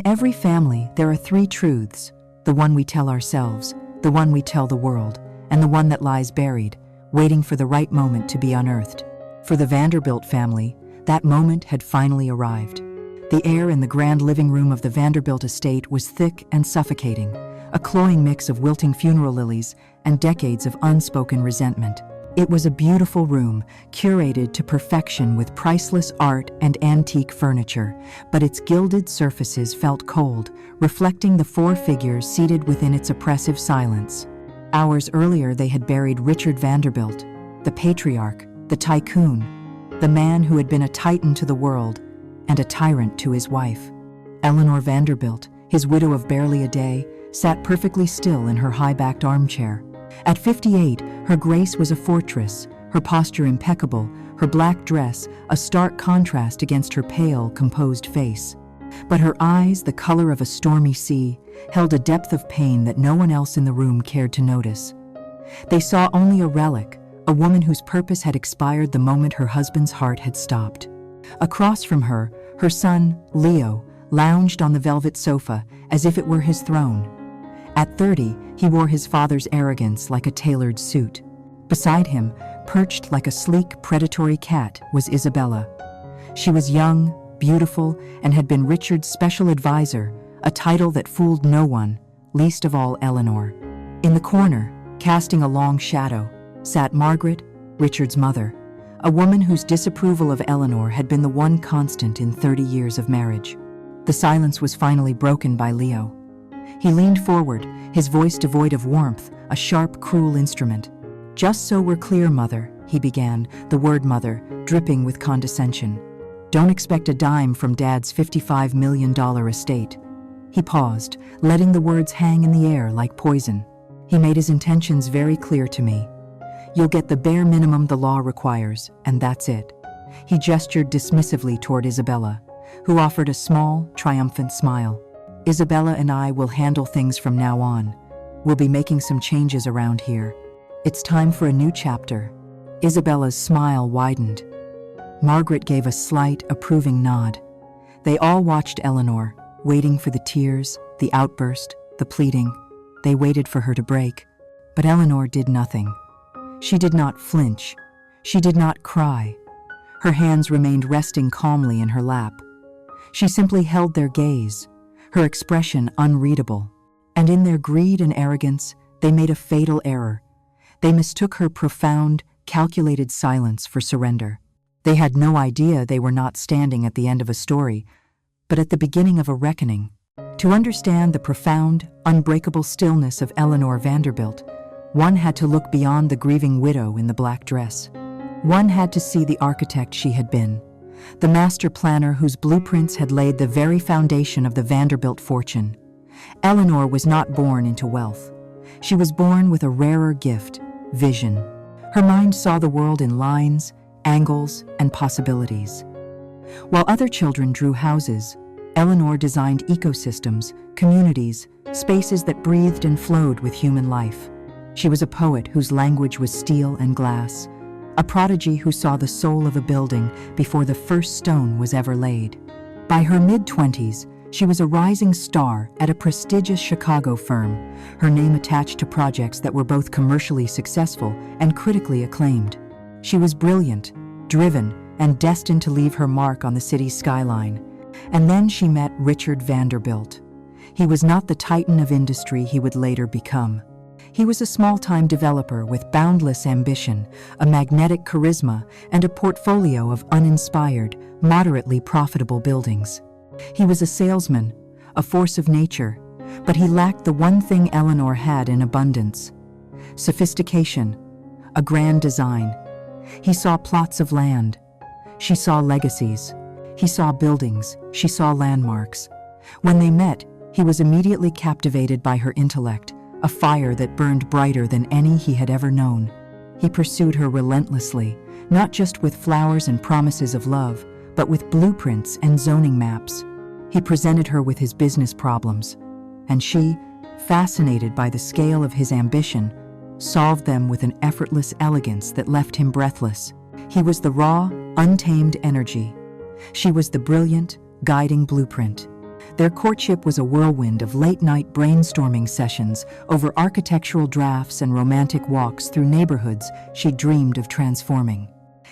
every family, there are three truths: the one we tell ourselves, the one we tell the world, and the one that lies buried, waiting for the right moment to be unearthed. For the Vanderbilt family, that moment had finally arrived. The air in the grand living room of the Vanderbilt estate was thick and suffocating, a cloying mix of wilting funeral lilies and decades of unspoken resentment. It was a beautiful room, curated to perfection with priceless art and antique furniture, but its gilded surfaces felt cold, reflecting the four figures seated within its oppressive silence. Hours earlier, they had buried Richard Vanderbilt, the patriarch, the tycoon, the man who had been a titan to the world and a tyrant to his wife. Eleanor Vanderbilt, his widow of barely a day, sat perfectly still in her high-backed armchair. At 58, her grace was a fortress, her posture impeccable, her black dress a stark contrast against her pale, composed face. But her eyes, the color of a stormy sea, held a depth of pain that no one else in the room cared to notice. They saw only a relic, a woman whose purpose had expired the moment her husband's heart had stopped. Across from her, her son, Leo, lounged on the velvet sofa as if it were his throne. At 30, he wore his father's arrogance like a tailored suit. Beside him, perched like a sleek, predatory cat, was Isabella. She was young, beautiful, and had been Richard's special advisor, a title that fooled no one, least of all Eleanor. In the corner, casting a long shadow, sat Margaret, Richard's mother, a woman whose disapproval of Eleanor had been the one constant in 30 years of marriage. The silence was finally broken by Leo. He leaned forward, his voice devoid of warmth, a sharp, cruel instrument. "Just so we're clear, Mother," he began, the word mother dripping with condescension. "Don't expect a dime from Dad's $55 million estate." He paused, letting the words hang in the air like poison. "He made his intentions very clear to me. You'll get the bare minimum the law requires, and that's it." He gestured dismissively toward Isabella, who offered a small, triumphant smile. "Isabella and I will handle things from now on. We'll be making some changes around here. It's time for a new chapter." Isabella's smile widened. Margaret gave a slight, approving nod. They all watched Eleanor, waiting for the tears, the outburst, the pleading. They waited for her to break. But Eleanor did nothing. She did not flinch. She did not cry. Her hands remained resting calmly in her lap. She simply held their gaze, her expression unreadable. And in their greed and arrogance, they made a fatal error. They mistook her profound, calculated silence for surrender. They had no idea they were not standing at the end of a story, but at the beginning of a reckoning. To understand the profound, unbreakable stillness of Eleanor Vanderbilt, one had to look beyond the grieving widow in the black dress. One had to see the architect she had been, the master planner whose blueprints had laid the very foundation of the Vanderbilt fortune. Eleanor was not born into wealth. She was born with a rarer gift, vision. Her mind saw the world in lines, angles, and possibilities. While other children drew houses, Eleanor designed ecosystems, communities, spaces that breathed and flowed with human life. She was a poet whose language was steel and glass, a prodigy who saw the soul of a building before the first stone was ever laid. By her mid-20s, she was a rising star at a prestigious Chicago firm, her name attached to projects that were both commercially successful and critically acclaimed. She was brilliant, driven, and destined to leave her mark on the city's skyline. And then she met Richard Vanderbilt. He was not the titan of industry he would later become. He was a small-time developer with boundless ambition, a magnetic charisma, and a portfolio of uninspired, moderately profitable buildings. He was a salesman, a force of nature, but he lacked the one thing Eleanor had in abundance: sophistication, a grand design. He saw plots of land. She saw legacies. He saw buildings. She saw landmarks. When they met, he was immediately captivated by her intellect, a fire that burned brighter than any he had ever known. He pursued her relentlessly, not just with flowers and promises of love, but with blueprints and zoning maps. He presented her with his business problems, and she, fascinated by the scale of his ambition, solved them with an effortless elegance that left him breathless. He was the raw, untamed energy. She was the brilliant, guiding blueprint. Their courtship was a whirlwind of late-night brainstorming sessions over architectural drafts and romantic walks through neighborhoods she dreamed of transforming.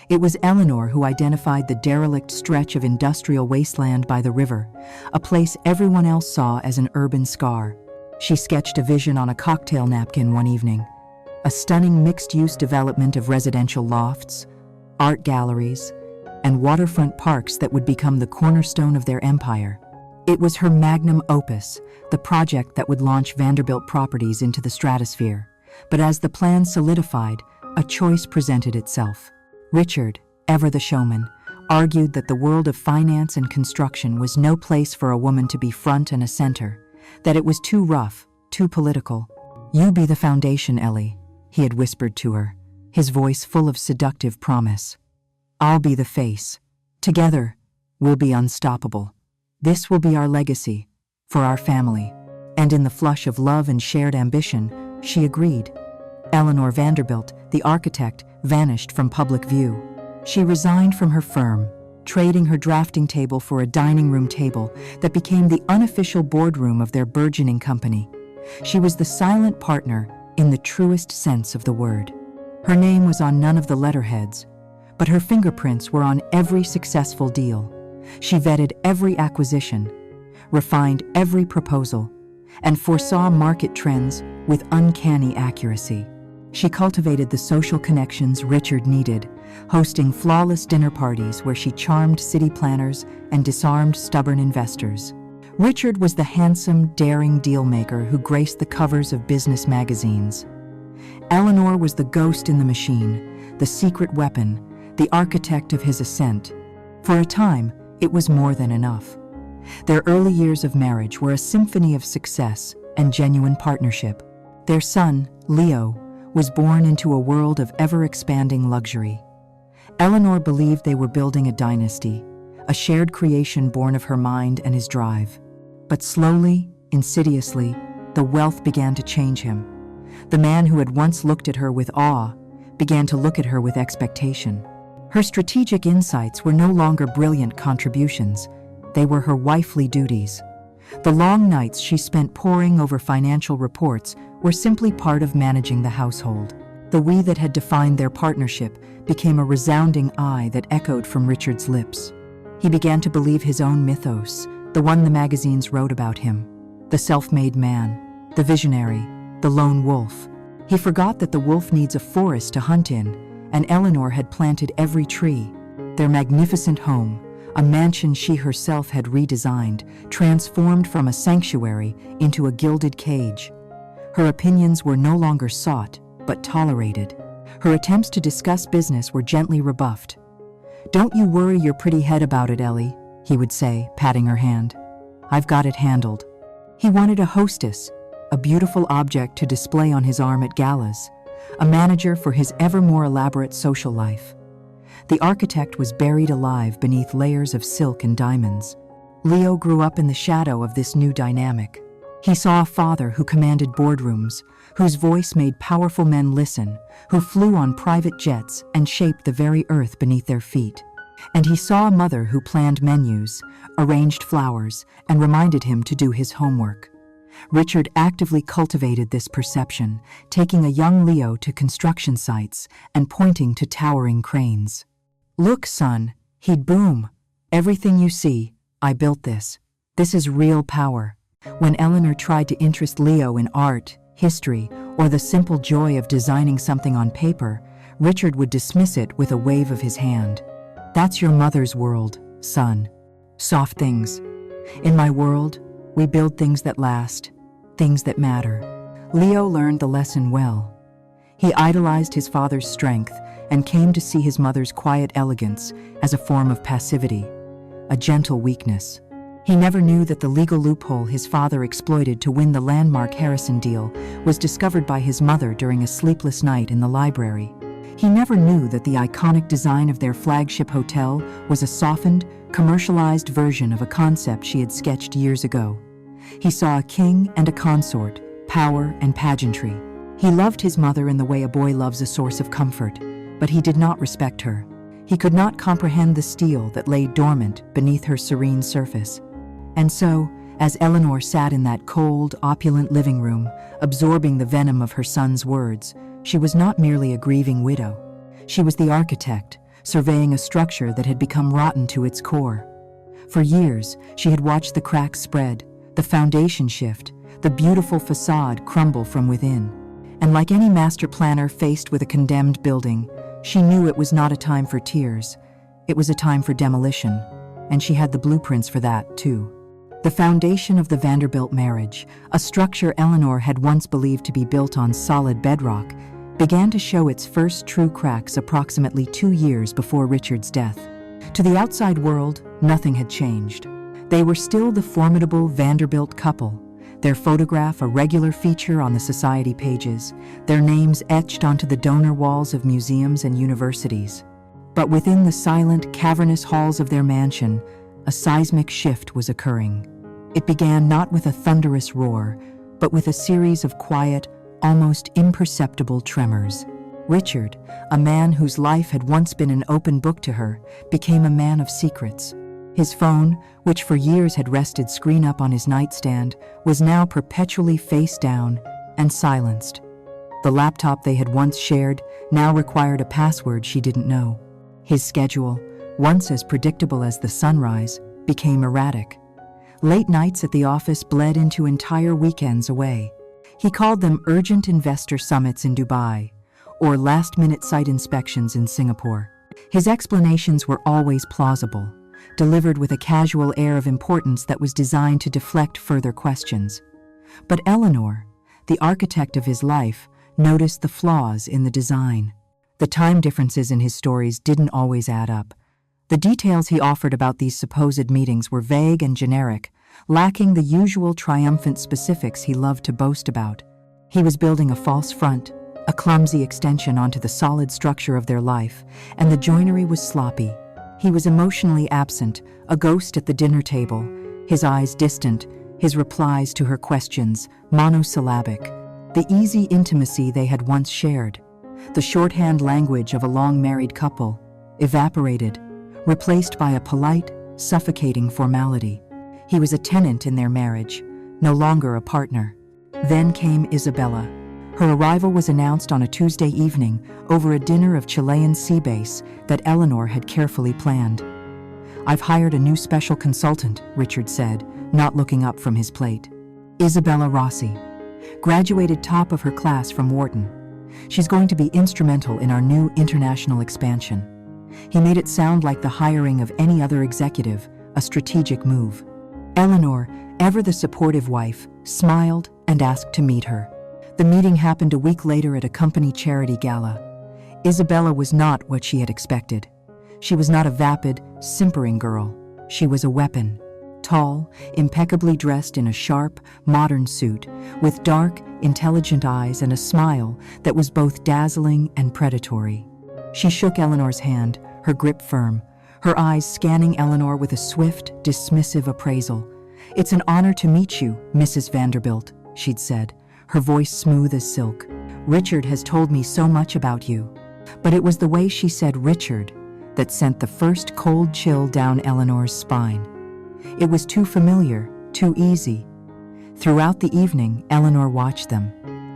It was Eleanor who identified the derelict stretch of industrial wasteland by the river, a place everyone else saw as an urban scar. She sketched a vision on a cocktail napkin one evening, a stunning mixed-use development of residential lofts, art galleries, and waterfront parks that would become the cornerstone of their empire. It was her magnum opus, the project that would launch Vanderbilt Properties into the stratosphere. But as the plan solidified, a choice presented itself. Richard, ever the showman, argued that the world of finance and construction was no place for a woman to be front and a center, that it was too rough, too political. "You be the foundation, Ellie," he had whispered to her, his voice full of seductive promise. "I'll be the face. Together, we'll be unstoppable. This will be our legacy, for our family." And in the flush of love and shared ambition, she agreed. Eleanor Vanderbilt, the architect, vanished from public view. She resigned from her firm, trading her drafting table for a dining room table that became the unofficial boardroom of their burgeoning company. She was the silent partner in the truest sense of the word. Her name was on none of the letterheads, but her fingerprints were on every successful deal. She vetted every acquisition, refined every proposal, and foresaw market trends with uncanny accuracy. She cultivated the social connections Richard needed, hosting flawless dinner parties where she charmed city planners and disarmed stubborn investors. Richard was the handsome, daring dealmaker who graced the covers of business magazines. Eleanor was the ghost in the machine, the secret weapon, the architect of his ascent. For a time, it was more than enough. Their early years of marriage were a symphony of success and genuine partnership. Their son, Leo, was born into a world of ever-expanding luxury. Eleanor believed they were building a dynasty, a shared creation born of her mind and his drive. But slowly, insidiously, the wealth began to change him. The man who had once looked at her with awe began to look at her with expectation. Her strategic insights were no longer brilliant contributions. They were her wifely duties. The long nights she spent poring over financial reports were simply part of managing the household. The we that had defined their partnership became a resounding I that echoed from Richard's lips. He began to believe his own mythos, the one the magazines wrote about him. The self-made man, the visionary, the lone wolf. He forgot that the wolf needs a forest to hunt in, and Eleanor had planted every tree. Their magnificent home, a mansion she herself had redesigned, transformed from a sanctuary into a gilded cage. Her opinions were no longer sought, but tolerated. Her attempts to discuss business were gently rebuffed. "Don't you worry your pretty head about it, Ellie," he would say, patting her hand. "I've got it handled." He wanted a hostess, a beautiful object to display on his arm at galas, a manager for his ever more elaborate social life. The architect was buried alive beneath layers of silk and diamonds. Leo grew up in the shadow of this new dynamic. He saw a father who commanded boardrooms, whose voice made powerful men listen, who flew on private jets and shaped the very earth beneath their feet. And he saw a mother who planned menus, arranged flowers, and reminded him to do his homework. Richard actively cultivated this perception, taking a young Leo to construction sites and pointing to towering cranes. "Look, son," he'd boom. "Everything you see, I built this. This is real power." When Eleanor tried to interest Leo in art, history, or the simple joy of designing something on paper, Richard would dismiss it with a wave of his hand. "That's your mother's world, son. Soft things. In my world, we build things that last, things that matter." Leo learned the lesson well. He idolized his father's strength and came to see his mother's quiet elegance as a form of passivity, a gentle weakness. He never knew that the legal loophole his father exploited to win the landmark Harrison deal was discovered by his mother during a sleepless night in the library. He never knew that the iconic design of their flagship hotel was a softened, commercialized version of a concept she had sketched years ago. He saw a king and a consort, power and pageantry. He loved his mother in the way a boy loves a source of comfort, but he did not respect her. He could not comprehend the steel that lay dormant beneath her serene surface. And so, As Eleanor sat in that cold, opulent living room, absorbing the venom of her son's words, she was not merely a grieving widow. She was the architect, surveying a structure that had become rotten to its core. For years, she had watched the cracks spread, the foundation shift, the beautiful facade crumble from within. And like any master planner faced with a condemned building, she knew it was not a time for tears. It was a time for demolition, and she had the blueprints for that, too. The foundation of the Vanderbilt marriage, a structure Eleanor had once believed to be built on solid bedrock, began to show its first true cracks approximately 2 years before Richard's death. To the outside world, nothing had changed. They were still the formidable Vanderbilt couple, their photograph a regular feature on the society pages, their names etched onto the donor walls of museums and universities. But within the silent, cavernous halls of their mansion, a seismic shift was occurring. It began not with a thunderous roar, but with a series of quiet, almost imperceptible tremors. Richard, a man whose life had once been an open book to her, became a man of secrets. His phone, which for years had rested screen up on his nightstand, was now perpetually face down and silenced. The laptop they had once shared now required a password she didn't know. His schedule, once as predictable as the sunrise, became erratic. Late nights at the office bled into entire weekends away. He called them urgent investor summits in Dubai, or last-minute site inspections in Singapore. His explanations were always plausible, delivered with a casual air of importance that was designed to deflect further questions. But Eleanor, the architect of his life, noticed the flaws in the design. The time differences in his stories didn't always add up. The details he offered about these supposed meetings were vague and generic, lacking the usual triumphant specifics he loved to boast about. He was building a false front, a clumsy extension onto the solid structure of their life, and the joinery was sloppy. He was emotionally absent, a ghost at the dinner table, his eyes distant, his replies to her questions monosyllabic. The easy intimacy they had once shared, the shorthand language of a long-married couple, evaporated, replaced by a polite, suffocating formality. He was a tenant in their marriage, no longer a partner. Then came Isabella. Her arrival was announced on a Tuesday evening over a dinner of Chilean sea base that Eleanor had carefully planned. "I've hired a new special consultant," Richard said, not looking up from his plate. "Isabella Rossi. Graduated top of her class from Wharton. She's going to be instrumental in our new international expansion." He made it sound like the hiring of any other executive, a strategic move. Eleanor, ever the supportive wife, smiled and asked to meet her. The meeting happened a week later at a company charity gala. Isabella was not what she had expected. She was not a vapid, simpering girl. She was a weapon. Tall, impeccably dressed in a sharp, modern suit, with dark, intelligent eyes and a smile that was both dazzling and predatory. She shook Eleanor's hand, her grip firm, her eyes scanning Eleanor with a swift, dismissive appraisal. "It's an honor to meet you, Mrs. Vanderbilt," she'd said, her voice smooth as silk. "Richard has told me so much about you." But it was the way she said Richard that sent the first cold chill down Eleanor's spine. It was too familiar, too easy. Throughout the evening, Eleanor watched them.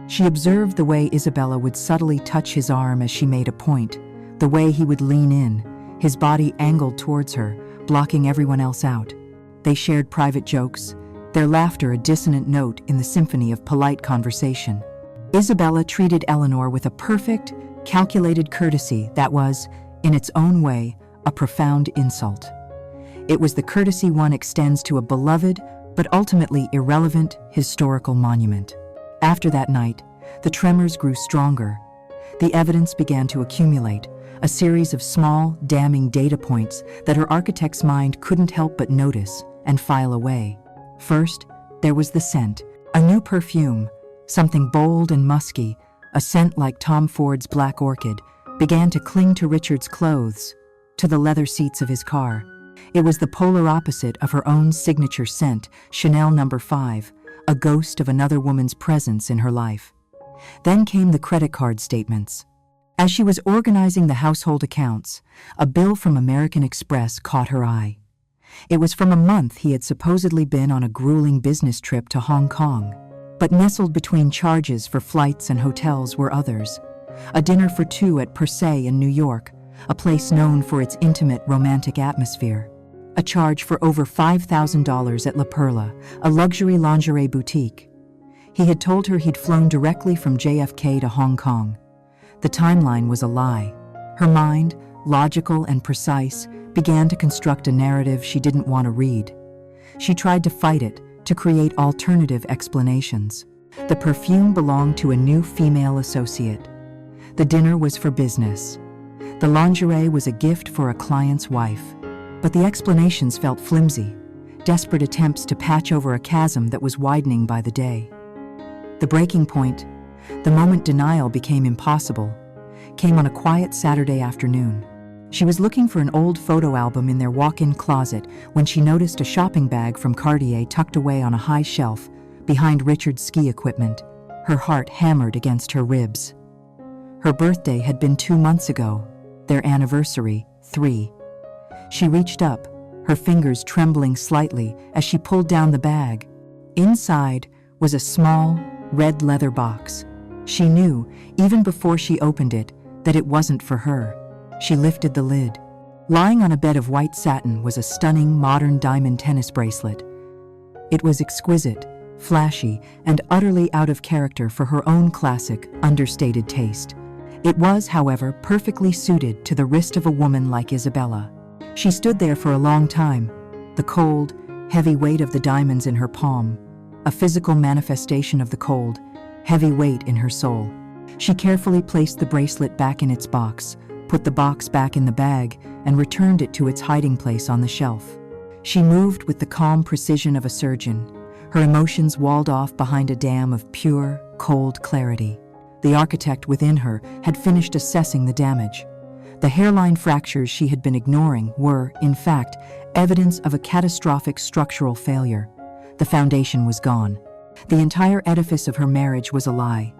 She observed the way Isabella would subtly touch his arm as she made a point, the way he would lean in, his body angled towards her, blocking everyone else out. They shared private jokes, their laughter a dissonant note in the symphony of polite conversation. Isabella treated Eleanor with a perfect, calculated courtesy that was, in its own way, a profound insult. It was the courtesy one extends to a beloved, but ultimately irrelevant, historical monument. After that night, the tremors grew stronger. The evidence began to accumulate, a series of small, damning data points that her architect's mind couldn't help but notice and file away. First, there was the scent, a new perfume, something bold and musky, a scent like Tom Ford's Black Orchid, began to cling to Richard's clothes, to the leather seats of his car. It was the polar opposite of her own signature scent, Chanel No. 5, a ghost of another woman's presence in her life. Then came the credit card statements. As she was organizing the household accounts, a bill from American Express caught her eye. It was from a month he had supposedly been on a grueling business trip to Hong Kong. But nestled between charges for flights and hotels were others. A dinner for two at Per Se in New York, a place known for its intimate, romantic atmosphere. A charge for over $5,000 at La Perla, a luxury lingerie boutique. He had told her he'd flown directly from JFK to Hong Kong. The timeline was a lie. Her mind, logical and precise, began to construct a narrative she didn't want to read. She tried to fight it, to create alternative explanations. The perfume belonged to a new female associate. The dinner was for business. The lingerie was a gift for a client's wife. But the explanations felt flimsy, desperate attempts to patch over a chasm that was widening by the day. The breaking point, the moment denial became impossible, came on a quiet Saturday afternoon. She was looking for an old photo album in their walk-in closet when she noticed a shopping bag from Cartier tucked away on a high shelf behind Richard's ski equipment. Her heart hammered against her ribs. Her birthday had been 2 months ago, their anniversary, 3. She reached up, her fingers trembling slightly as she pulled down the bag. Inside was a small, red leather box. She knew, even before she opened it, that it wasn't for her. She lifted the lid. Lying on a bed of white satin was a stunning modern diamond tennis bracelet. It was exquisite, flashy, and utterly out of character for her own classic, understated taste. It was, however, perfectly suited to the wrist of a woman like Isabella. She stood there for a long time, the cold, heavy weight of the diamonds in her palm, a physical manifestation of the cold, heavy weight in her soul. She carefully placed the bracelet back in its box, put the box back in the bag, and returned it to its hiding place on the shelf. She moved with the calm precision of a surgeon, her emotions walled off behind a dam of pure, cold clarity. The architect within her had finished assessing the damage. The hairline fractures she had been ignoring were, in fact, evidence of a catastrophic structural failure. The foundation was gone. The entire edifice of her marriage was a lie,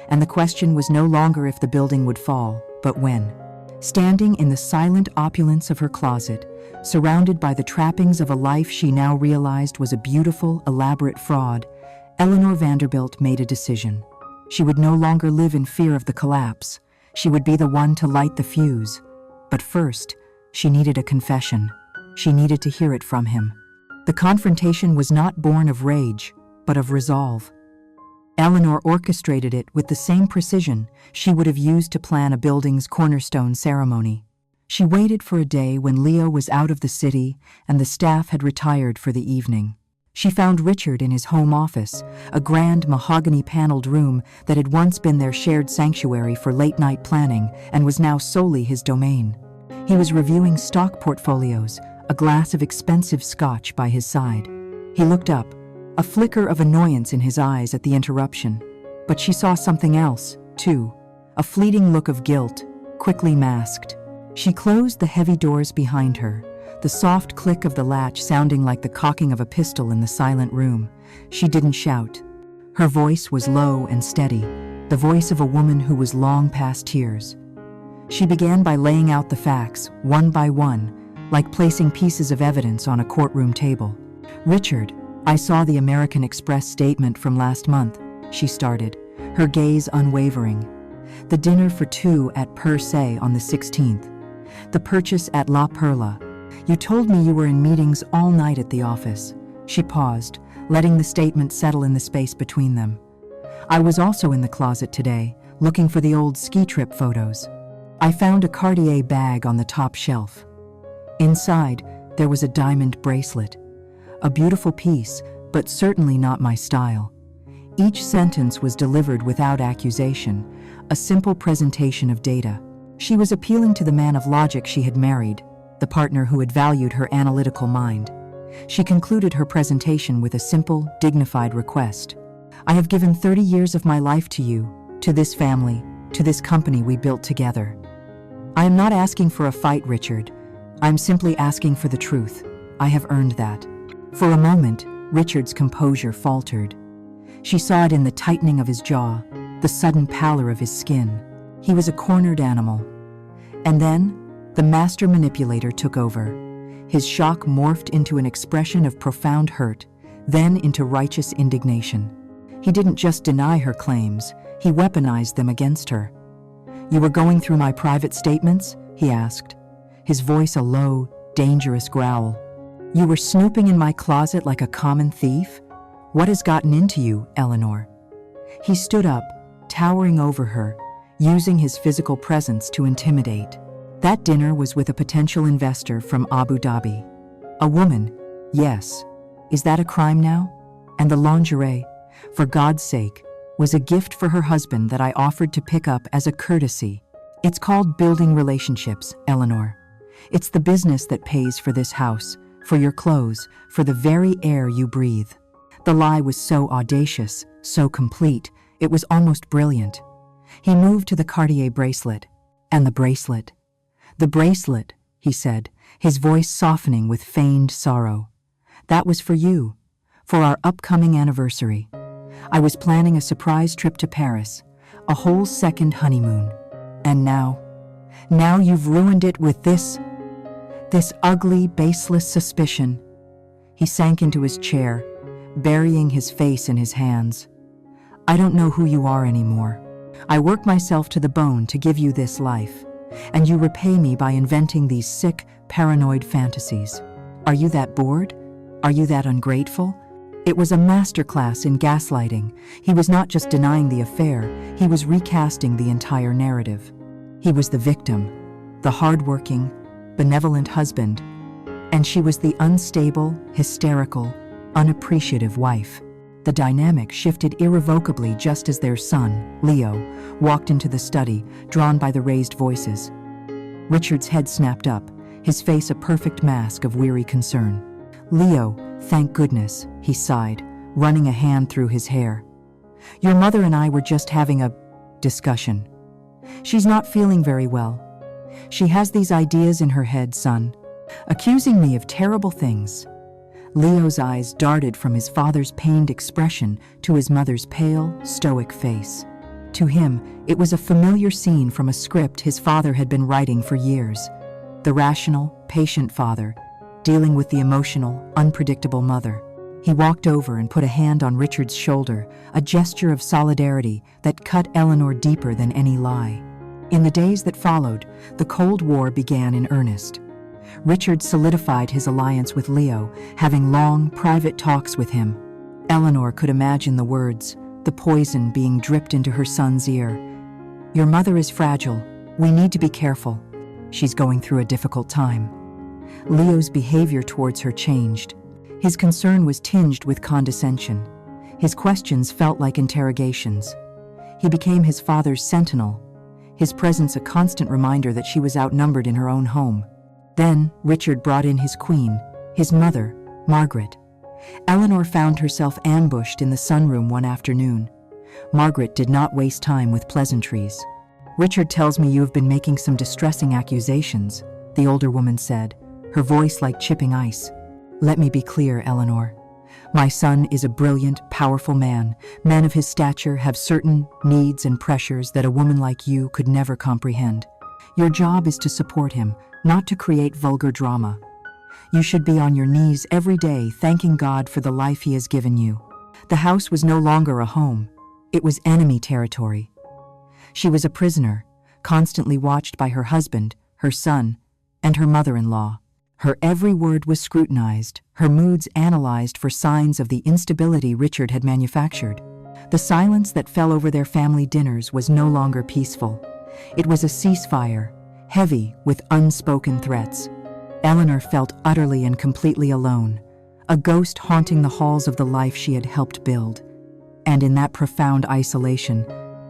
and the question was no longer if the building would fall, but when. Standing in the silent opulence of her closet, surrounded by the trappings of a life she now realized was a beautiful, elaborate fraud, Eleanor Vanderbilt made a decision. She would no longer live in fear of the collapse. She would be the one to light the fuse. But first, she needed a confession. She needed to hear it from him. The confrontation was not born of rage, but of resolve. Eleanor orchestrated it with the same precision she would have used to plan a building's cornerstone ceremony. She waited for a day when Leo was out of the city and the staff had retired for the evening. She found Richard in his home office, a grand mahogany-paneled room that had once been their shared sanctuary for late-night planning and was now solely his domain. He was reviewing stock portfolios, a glass of expensive scotch by his side. He looked up, a flicker of annoyance in his eyes at the interruption. But she saw something else, too, a fleeting look of guilt, quickly masked. She closed the heavy doors behind her, the soft click of the latch sounding like the cocking of a pistol in the silent room. She didn't shout. Her voice was low and steady, the voice of a woman who was long past tears. She began by laying out the facts, one by one, like placing pieces of evidence on a courtroom table. "Richard, I saw the American Express statement from last month," she started, her gaze unwavering. "The dinner for two at Per Se on the 16th. The purchase at La Perla. You told me you were in meetings all night at the office." She paused, letting the statement settle in the space between them. "I was also in the closet today, looking for the old ski trip photos. I found a Cartier bag on the top shelf. Inside, there was a diamond bracelet. A beautiful piece, but certainly not my style." Each sentence was delivered without accusation, a simple presentation of data. She was appealing to the man of logic she had married, the partner who had valued her analytical mind. She concluded her presentation with a simple, dignified request. "I have given 30 years of my life to you, to this family, to this company we built together. I am not asking for a fight, Richard. I am simply asking for the truth. I have earned that." For a moment, Richard's composure faltered. She saw it in the tightening of his jaw, the sudden pallor of his skin. He was a cornered animal. And then, the master manipulator took over. His shock morphed into an expression of profound hurt, then into righteous indignation. He didn't just deny her claims, he weaponized them against her. "You were going through my private statements?" he asked, his voice a low, dangerous growl. "You were snooping in my closet like a common thief? What has gotten into you, Eleanor?" He stood up, towering over her, using his physical presence to intimidate. That dinner was with a potential investor from Abu Dhabi. A woman, yes. Is that a crime now? And the lingerie, for God's sake, was a gift for her husband that I offered to pick up as a courtesy. It's called building relationships, Eleanor. It's the business that pays for this house, for your clothes, for the very air you breathe. The lie was so audacious, so complete, it was almost brilliant. He moved to the Cartier bracelet. And the bracelet? "The bracelet," he said, his voice softening with feigned sorrow. "That was for you, for our upcoming anniversary. I was planning a surprise trip to Paris, a whole second honeymoon. And now you've ruined it with this ugly, baseless suspicion." He sank into his chair, burying his face in his hands. "I don't know who you are anymore. I work myself to the bone to give you this life, and you repay me by inventing these sick, paranoid fantasies. Are you that bored? Are you that ungrateful?" It was a masterclass in gaslighting. He was not just denying the affair, he was recasting the entire narrative. He was the victim, the hardworking, benevolent husband, and she was the unstable, hysterical, unappreciative wife. The dynamic shifted irrevocably just as their son, Leo, walked into the study, drawn by the raised voices. Richard's head snapped up, his face a perfect mask of weary concern. "Leo, thank goodness," he sighed, running a hand through his hair. "Your mother and I were just having a discussion. She's not feeling very well. She has these ideas in her head, son, accusing me of terrible things." Leo's eyes darted from his father's pained expression to his mother's pale, stoic face. To him, it was a familiar scene from a script his father had been writing for years. The rational, patient father, dealing with the emotional, unpredictable mother. He walked over and put a hand on Richard's shoulder, a gesture of solidarity that cut Eleanor deeper than any lie. In the days that followed, the Cold War began in earnest. Richard solidified his alliance with Leo, having long, private talks with him. Eleanor could imagine the words, the poison being dripped into her son's ear. "Your mother is fragile. We need to be careful. She's going through a difficult time." Leo's behavior towards her changed. His concern was tinged with condescension. His questions felt like interrogations. He became his father's sentinel, his presence a constant reminder that she was outnumbered in her own home. Then Richard brought in his queen, his mother, Margaret. Eleanor found herself ambushed in the sunroom one afternoon. Margaret did not waste time with pleasantries. "Richard tells me you have been making some distressing accusations," the older woman said, her voice like chipping ice. "Let me be clear, Eleanor. My son is a brilliant, powerful man. Men of his stature have certain needs and pressures that a woman like you could never comprehend. Your job is to support him, not to create vulgar drama. You should be on your knees every day thanking God for the life he has given you." The house was no longer a home. It was enemy territory. She was a prisoner, constantly watched by her husband, her son, and her mother-in-law. Her every word was scrutinized, her moods analyzed for signs of the instability Richard had manufactured. The silence that fell over their family dinners was no longer peaceful. It was a ceasefire, heavy with unspoken threats. Eleanor felt utterly and completely alone, a ghost haunting the halls of the life she had helped build. And in that profound isolation,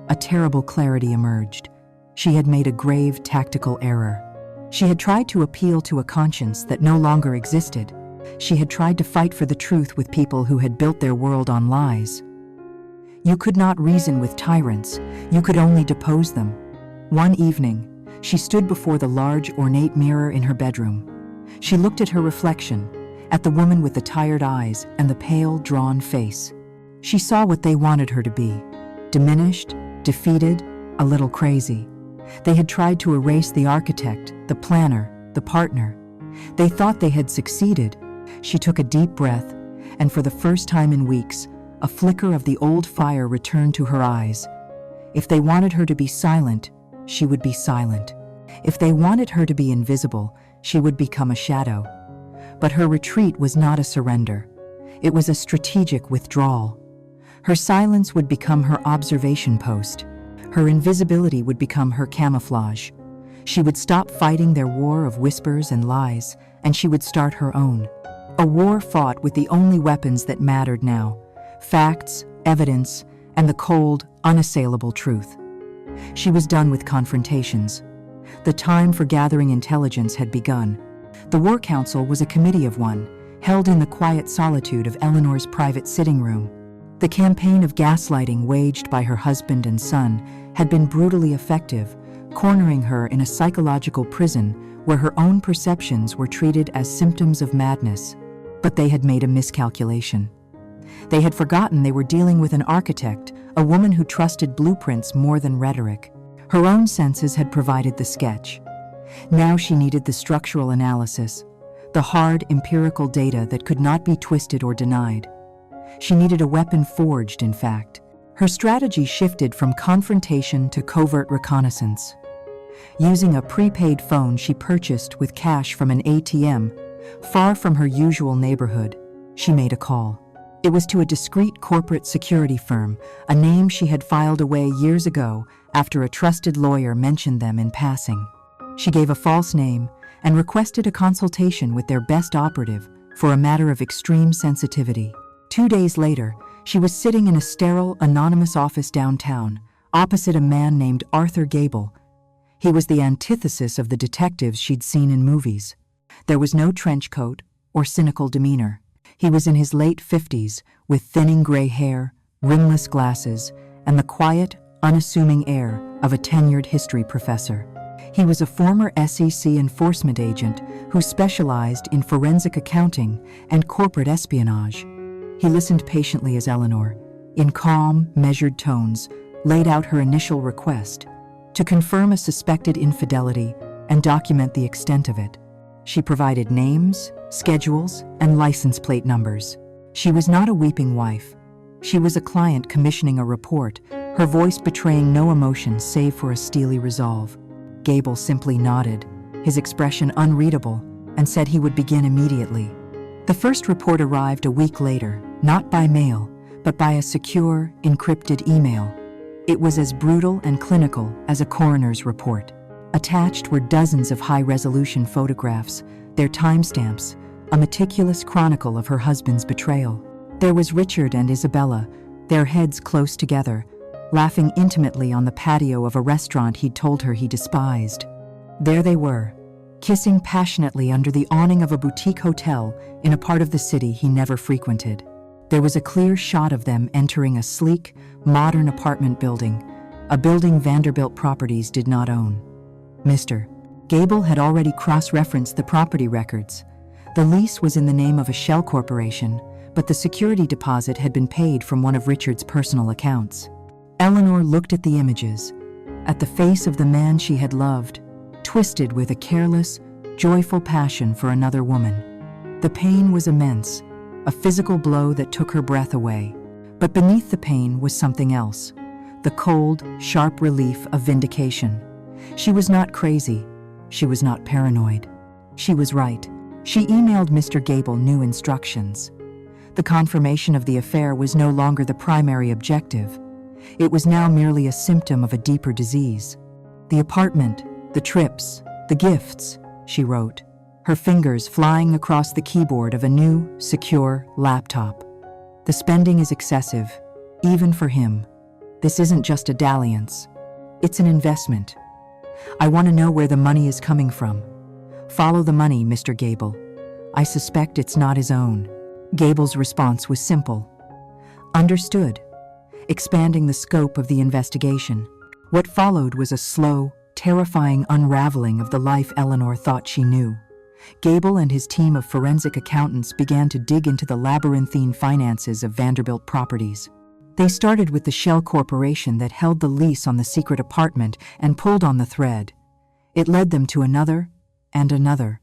a terrible clarity emerged. She had made a grave tactical error. She had tried to appeal to a conscience that no longer existed. She had tried to fight for the truth with people who had built their world on lies. You could not reason with tyrants, you could only depose them. One evening, she stood before the large, ornate mirror in her bedroom. She looked at her reflection, at the woman with the tired eyes and the pale, drawn face. She saw what they wanted her to be: diminished, defeated, a little crazy. They had tried to erase the architect, the planner, the partner. They thought they had succeeded. She took a deep breath, and for the first time in weeks, a flicker of the old fire returned to her eyes. If they wanted her to be silent, she would be silent. If they wanted her to be invisible, she would become a shadow. But her retreat was not a surrender. It was a strategic withdrawal. Her silence would become her observation post. Her invisibility would become her camouflage. She would stop fighting their war of whispers and lies, and she would start her own. A war fought with the only weapons that mattered now: facts, evidence, and the cold, unassailable truth. She was done with confrontations. The time for gathering intelligence had begun. The War Council was a committee of one, held in the quiet solitude of Eleanor's private sitting room. The campaign of gaslighting waged by her husband and son had been brutally effective, cornering her in a psychological prison where her own perceptions were treated as symptoms of madness. But they had made a miscalculation. They had forgotten they were dealing with an architect, a woman who trusted blueprints more than rhetoric. Her own senses had provided the sketch. Now she needed the structural analysis, the hard, empirical data that could not be twisted or denied. She needed a weapon forged, in fact. Her strategy shifted from confrontation to covert reconnaissance. Using a prepaid phone she purchased with cash from an ATM, far from her usual neighborhood, she made a call. It was to a discreet corporate security firm, a name she had filed away years ago after a trusted lawyer mentioned them in passing. She gave a false name and requested a consultation with their best operative for a matter of extreme sensitivity. 2 days later, she was sitting in a sterile, anonymous office downtown, opposite a man named Arthur Gable. He was the antithesis of the detectives she'd seen in movies. There was no trench coat or cynical demeanor. He was in his late 50s, with thinning gray hair, rimless glasses, and the quiet, unassuming air of a tenured history professor. He was a former SEC enforcement agent who specialized in forensic accounting and corporate espionage. He listened patiently as Eleanor, in calm, measured tones, laid out her initial request to confirm a suspected infidelity and document the extent of it. She provided names, schedules, and license plate numbers. She was not a weeping wife. She was a client commissioning a report, her voice betraying no emotion save for a steely resolve. Gable simply nodded, his expression unreadable, and said he would begin immediately. The first report arrived a week later, not by mail, but by a secure, encrypted email. It was as brutal and clinical as a coroner's report. Attached were dozens of high-resolution photographs, their timestamps, a meticulous chronicle of her husband's betrayal. There was Richard and Isabella, their heads close together, laughing intimately on the patio of a restaurant he'd told her he despised. There they were, kissing passionately under the awning of a boutique hotel in a part of the city he never frequented. There was a clear shot of them entering a sleek, modern apartment building, a building Vanderbilt Properties did not own. Mr. Gable had already cross-referenced the property records. The lease was in the name of a shell corporation, but the security deposit had been paid from one of Richard's personal accounts. Eleanor looked at the images, at the face of the man she had loved, twisted with a careless, joyful passion for another woman. The pain was immense, a physical blow that took her breath away. But beneath the pain was something else, the cold, sharp relief of vindication. She was not crazy. She was not paranoid. She was right. She emailed Mr. Gable new instructions. The confirmation of the affair was no longer the primary objective. It was now merely a symptom of a deeper disease. The apartment, the trips, the gifts, she wrote, her fingers flying across the keyboard of a new, secure laptop. The spending is excessive, even for him. This isn't just a dalliance. It's an investment. I want to know where the money is coming from. Follow the money, Mr. Gable. I suspect it's not his own. Gable's response was simple. Understood, expanding the scope of the investigation. What followed was a slow, terrifying unraveling of the life Eleanor thought she knew. Gable and his team of forensic accountants began to dig into the labyrinthine finances of Vanderbilt Properties. They started with the shell corporation that held the lease on the secret apartment and pulled on the thread. It led them to another and another.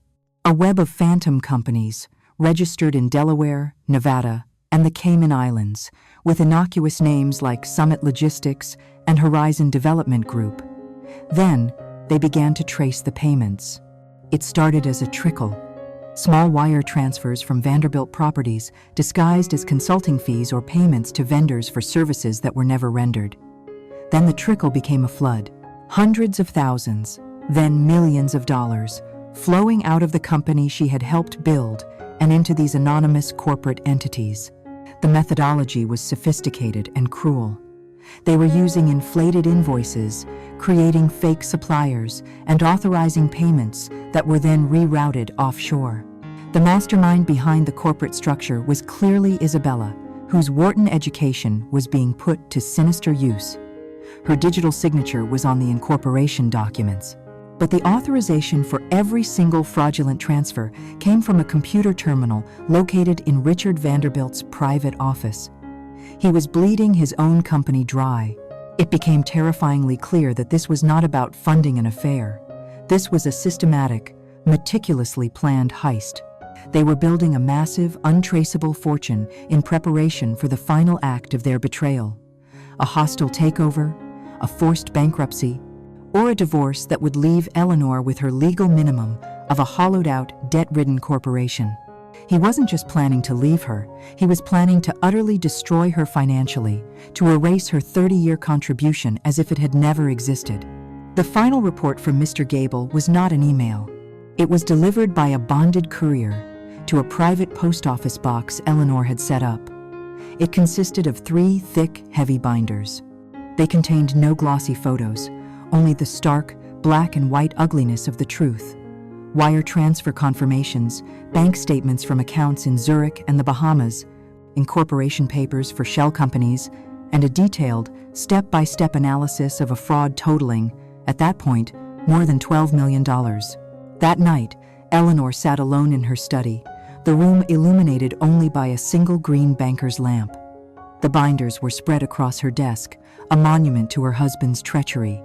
A web of phantom companies, registered in Delaware, Nevada, and the Cayman Islands, with innocuous names like Summit Logistics and Horizon Development Group. Then, they began to trace the payments. It started as a trickle. Small wire transfers from Vanderbilt properties disguised as consulting fees or payments to vendors for services that were never rendered. Then the trickle became a flood. Hundreds of thousands, then millions of dollars, flowing out of the company she had helped build and into these anonymous corporate entities. The methodology was sophisticated and cruel. They were using inflated invoices, creating fake suppliers, and authorizing payments that were then rerouted offshore. The mastermind behind the corporate structure was clearly Isabella, whose Wharton education was being put to sinister use. Her digital signature was on the incorporation documents. But the authorization for every single fraudulent transfer came from a computer terminal located in Richard Vanderbilt's private office. He was bleeding his own company dry. It became terrifyingly clear that this was not about funding an affair. This was a systematic, meticulously planned heist. They were building a massive, untraceable fortune in preparation for the final act of their betrayal. A hostile takeover, a forced bankruptcy, or a divorce that would leave Eleanor with her legal minimum of a hollowed-out, debt-ridden corporation. He wasn't just planning to leave her, he was planning to utterly destroy her financially, to erase her 30-year contribution as if it had never existed. The final report from Mr. Gable was not an email. It was delivered by a bonded courier to a private post office box Eleanor had set up. It consisted of 3 thick, heavy binders. They contained no glossy photos, only the stark, black and white ugliness of the truth. Wire transfer confirmations, bank statements from accounts in Zurich and the Bahamas, incorporation papers for shell companies, and a detailed, step-by-step analysis of a fraud totaling, at that point, more than $12 million. That night, Eleanor sat alone in her study, the room illuminated only by a single green banker's lamp. The binders were spread across her desk, a monument to her husband's treachery.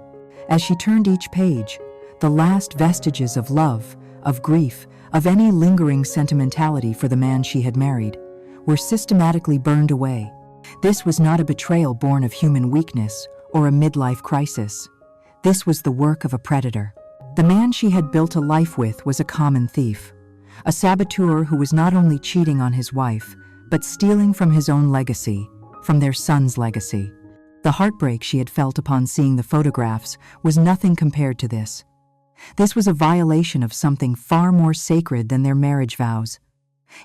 As she turned each page, the last vestiges of love, of grief, of any lingering sentimentality for the man she had married, were systematically burned away. This was not a betrayal born of human weakness or a midlife crisis. This was the work of a predator. The man she had built a life with was a common thief, a saboteur who was not only cheating on his wife, but stealing from his own legacy, from their son's legacy. The heartbreak she had felt upon seeing the photographs was nothing compared to this. This was a violation of something far more sacred than their marriage vows.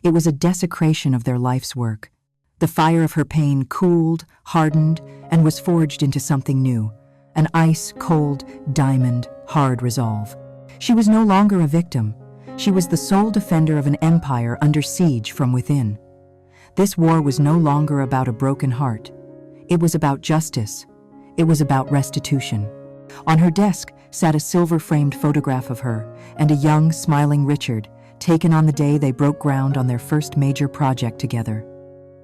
It was a desecration of their life's work. The fire of her pain cooled, hardened, and was forged into something new, an ice-cold, diamond, hard resolve. She was no longer a victim. She was the sole defender of an empire under siege from within. This war was no longer about a broken heart. It was about justice. It was about restitution. On her desk sat a silver-framed photograph of her and a young, smiling Richard, taken on the day they broke ground on their first major project together.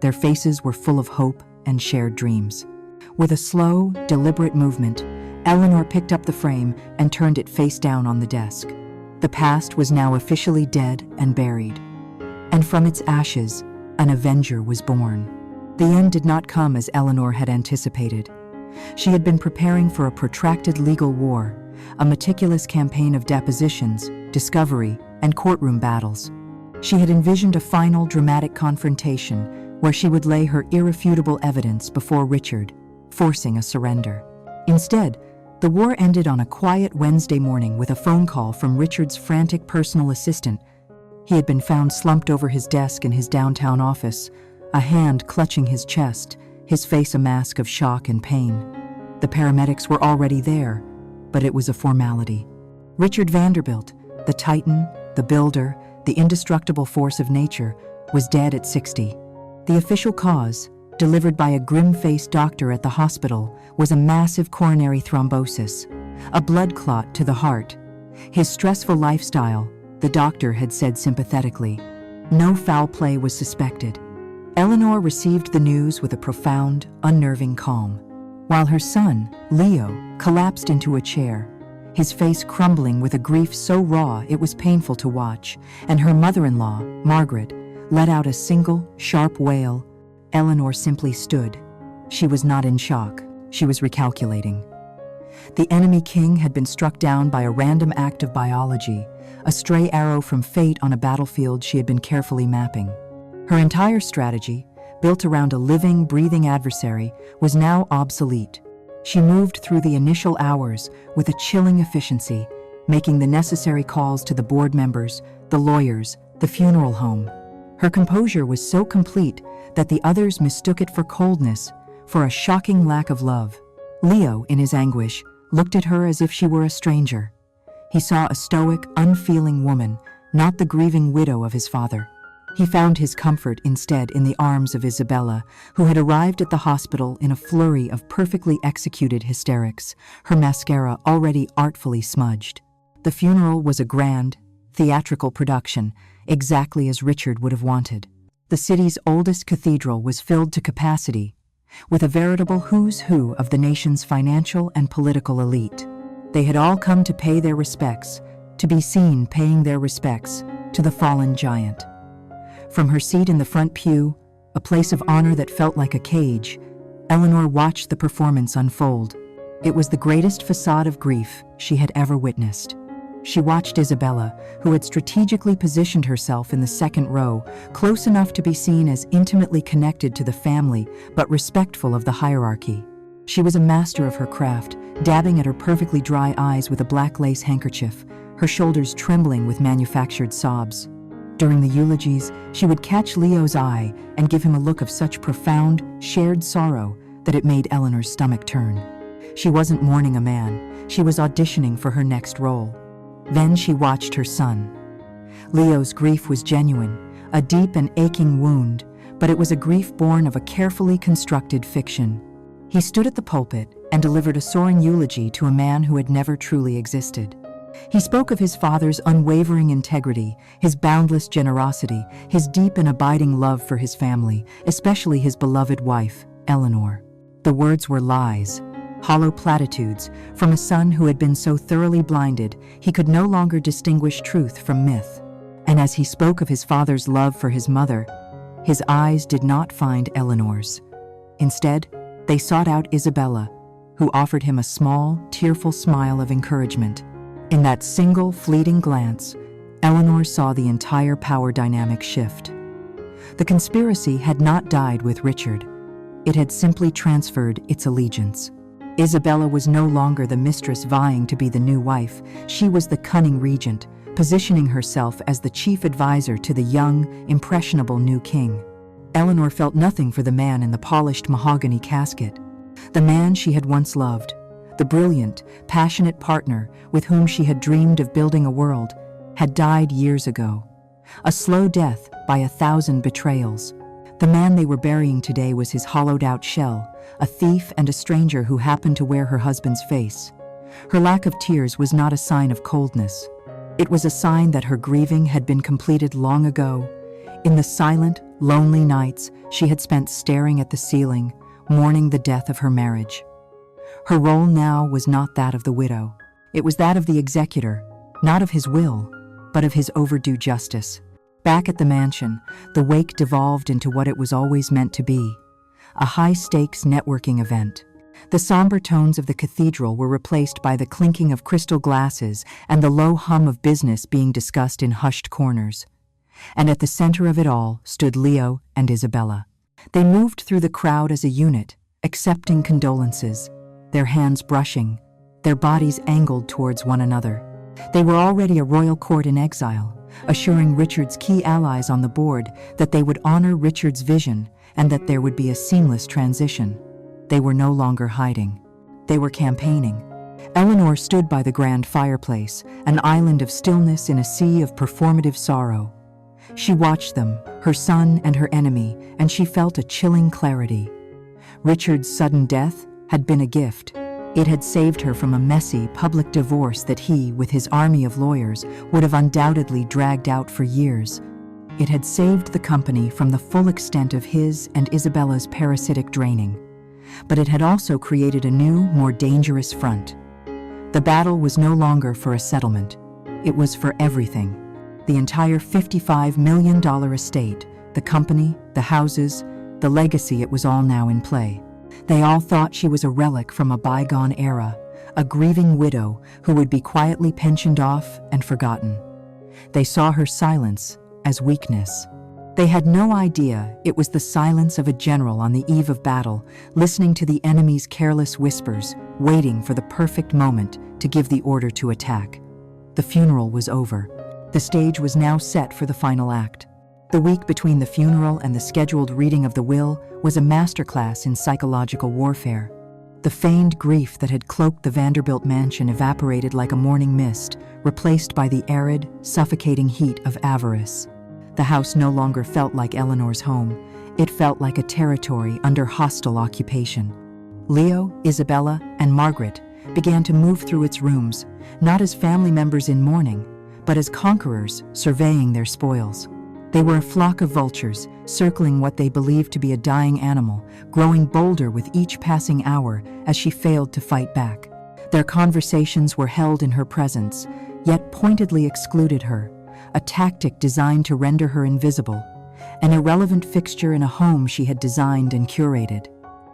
Their faces were full of hope and shared dreams. With a slow, deliberate movement, Eleanor picked up the frame and turned it face down on the desk. The past was now officially dead and buried. And from its ashes, an avenger was born. The end did not come as Eleanor had anticipated. She had been preparing for a protracted legal war, a meticulous campaign of depositions, discovery, and courtroom battles. She had envisioned a final dramatic confrontation where she would lay her irrefutable evidence before Richard, forcing a surrender. Instead, the war ended on a quiet Wednesday morning with a phone call from Richard's frantic personal assistant. He had been found slumped over his desk in his downtown office, a hand clutching his chest, his face a mask of shock and pain. The paramedics were already there, but it was a formality. Richard Vanderbilt, the titan, the builder, the indestructible force of nature, was dead at 60. The official cause, delivered by a grim-faced doctor at the hospital, was a massive coronary thrombosis, a blood clot to the heart. His stressful lifestyle, the doctor had said sympathetically. No foul play was suspected. Eleanor received the news with a profound, unnerving calm, while her son, Leo, collapsed into a chair, his face crumbling with a grief so raw it was painful to watch, and her mother-in-law, Margaret, let out a single, sharp wail. Eleanor simply stood. She was not in shock. She was recalculating. The enemy king had been struck down by a random act of biology, a stray arrow from fate on a battlefield she had been carefully mapping. Her entire strategy, built around a living, breathing adversary, was now obsolete. She moved through the initial hours with a chilling efficiency, making the necessary calls to the board members, the lawyers, the funeral home. Her composure was so complete that the others mistook it for coldness, for a shocking lack of love. Leo, in his anguish, looked at her as if she were a stranger. He saw a stoic, unfeeling woman, not the grieving widow of his father. He found his comfort instead in the arms of Isabella, who had arrived at the hospital in a flurry of perfectly executed hysterics, her mascara already artfully smudged. The funeral was a grand, theatrical production, exactly as Richard would have wanted. The city's oldest cathedral was filled to capacity, with a veritable who's who of the nation's financial and political elite. They had all come to pay their respects, to be seen paying their respects to the fallen giant. From her seat in the front pew, a place of honor that felt like a cage, Eleanor watched the performance unfold. It was the greatest facade of grief she had ever witnessed. She watched Isabella, who had strategically positioned herself in the second row, close enough to be seen as intimately connected to the family, but respectful of the hierarchy. She was a master of her craft, dabbing at her perfectly dry eyes with a black lace handkerchief, her shoulders trembling with manufactured sobs. During the eulogies, she would catch Leo's eye and give him a look of such profound, shared sorrow that it made Eleanor's stomach turn. She wasn't mourning a man, she was auditioning for her next role. Then she watched her son. Leo's grief was genuine, a deep and aching wound, but it was a grief born of a carefully constructed fiction. He stood at the pulpit and delivered a soaring eulogy to a man who had never truly existed. He spoke of his father's unwavering integrity, his boundless generosity, his deep and abiding love for his family, especially his beloved wife, Eleanor. The words were lies, hollow platitudes, from a son who had been so thoroughly blinded he could no longer distinguish truth from myth. And as he spoke of his father's love for his mother, his eyes did not find Eleanor's. Instead, they sought out Isabella, who offered him a small, tearful smile of encouragement. In that single, fleeting glance, Eleanor saw the entire power dynamic shift. The conspiracy had not died with Richard. It had simply transferred its allegiance. Isabella was no longer the mistress vying to be the new wife. She was the cunning regent, positioning herself as the chief advisor to the young, impressionable new king. Eleanor felt nothing for the man in the polished mahogany casket. The man she had once loved, the brilliant, passionate partner with whom she had dreamed of building a world, had died years ago. A slow death by 1,000 betrayals. The man they were burying today was his hollowed-out shell, a thief and a stranger who happened to wear her husband's face. Her lack of tears was not a sign of coldness. It was a sign that her grieving had been completed long ago. In the silent, lonely nights she had spent staring at the ceiling, mourning the death of her marriage. Her role now was not that of the widow. It was that of the executor, not of his will, but of his overdue justice. Back at the mansion, the wake devolved into what it was always meant to be, a high-stakes networking event. The somber tones of the cathedral were replaced by the clinking of crystal glasses and the low hum of business being discussed in hushed corners. And at the center of it all stood Leo and Isabella. They moved through the crowd as a unit, accepting condolences, their hands brushing, their bodies angled towards one another. They were already a royal court in exile, assuring Richard's key allies on the board that they would honor Richard's vision and that there would be a seamless transition. They were no longer hiding. They were campaigning. Eleanor stood by the grand fireplace, an island of stillness in a sea of performative sorrow. She watched them, her son and her enemy, and she felt a chilling clarity. Richard's sudden death had been a gift. It had saved her from a messy, public divorce that he, with his army of lawyers, would have undoubtedly dragged out for years. It had saved the company from the full extent of his and Isabella's parasitic draining. But it had also created a new, more dangerous front. The battle was no longer for a settlement. It was for everything. The entire $55 million estate, the company, the houses, the legacy, it was all now in play. They all thought she was a relic from a bygone era, a grieving widow who would be quietly pensioned off and forgotten. They saw her silence as weakness. They had no idea it was the silence of a general on the eve of battle, listening to the enemy's careless whispers, waiting for the perfect moment to give the order to attack. The funeral was over. The stage was now set for the final act. The week between the funeral and the scheduled reading of the will was a masterclass in psychological warfare. The feigned grief that had cloaked the Vanderbilt mansion evaporated like a morning mist, replaced by the arid, suffocating heat of avarice. The house no longer felt like Eleanor's home. It felt like a territory under hostile occupation. Leo, Isabella, and Margaret began to move through its rooms, not as family members in mourning, but as conquerors surveying their spoils. They were a flock of vultures, circling what they believed to be a dying animal, growing bolder with each passing hour as she failed to fight back. Their conversations were held in her presence, yet pointedly excluded her, a tactic designed to render her invisible, an irrelevant fixture in a home she had designed and curated.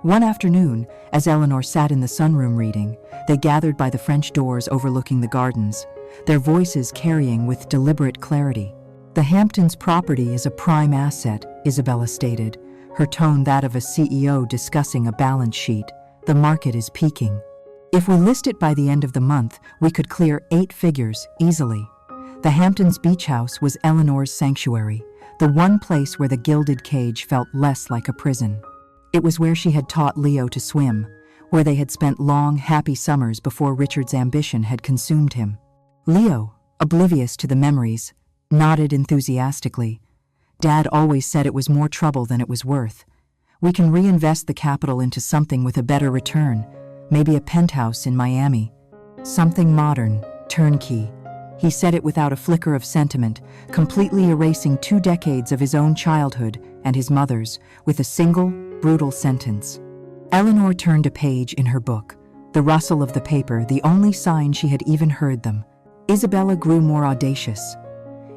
One afternoon, as Eleanor sat in the sunroom reading, they gathered by the French doors overlooking the gardens, their voices carrying with deliberate clarity. "The Hamptons' property is a prime asset," Isabella stated, her tone that of a CEO discussing a balance sheet. "The market is peaking. If we list it by the end of the month, we could clear 8 figures easily." The Hamptons beach house was Eleanor's sanctuary, the one place where the gilded cage felt less like a prison. It was where she had taught Leo to swim, where they had spent long, happy summers before Richard's ambition had consumed him. Leo, oblivious to the memories, nodded enthusiastically. "Dad always said it was more trouble than it was worth. We can reinvest the capital into something with a better return, maybe a penthouse in Miami. Something modern, turnkey." He said it without a flicker of sentiment, completely erasing 2 decades of his own childhood and his mother's with a single, brutal sentence. Eleanor turned a page in her book, the rustle of the paper the only sign she had even heard them. Isabella grew more audacious.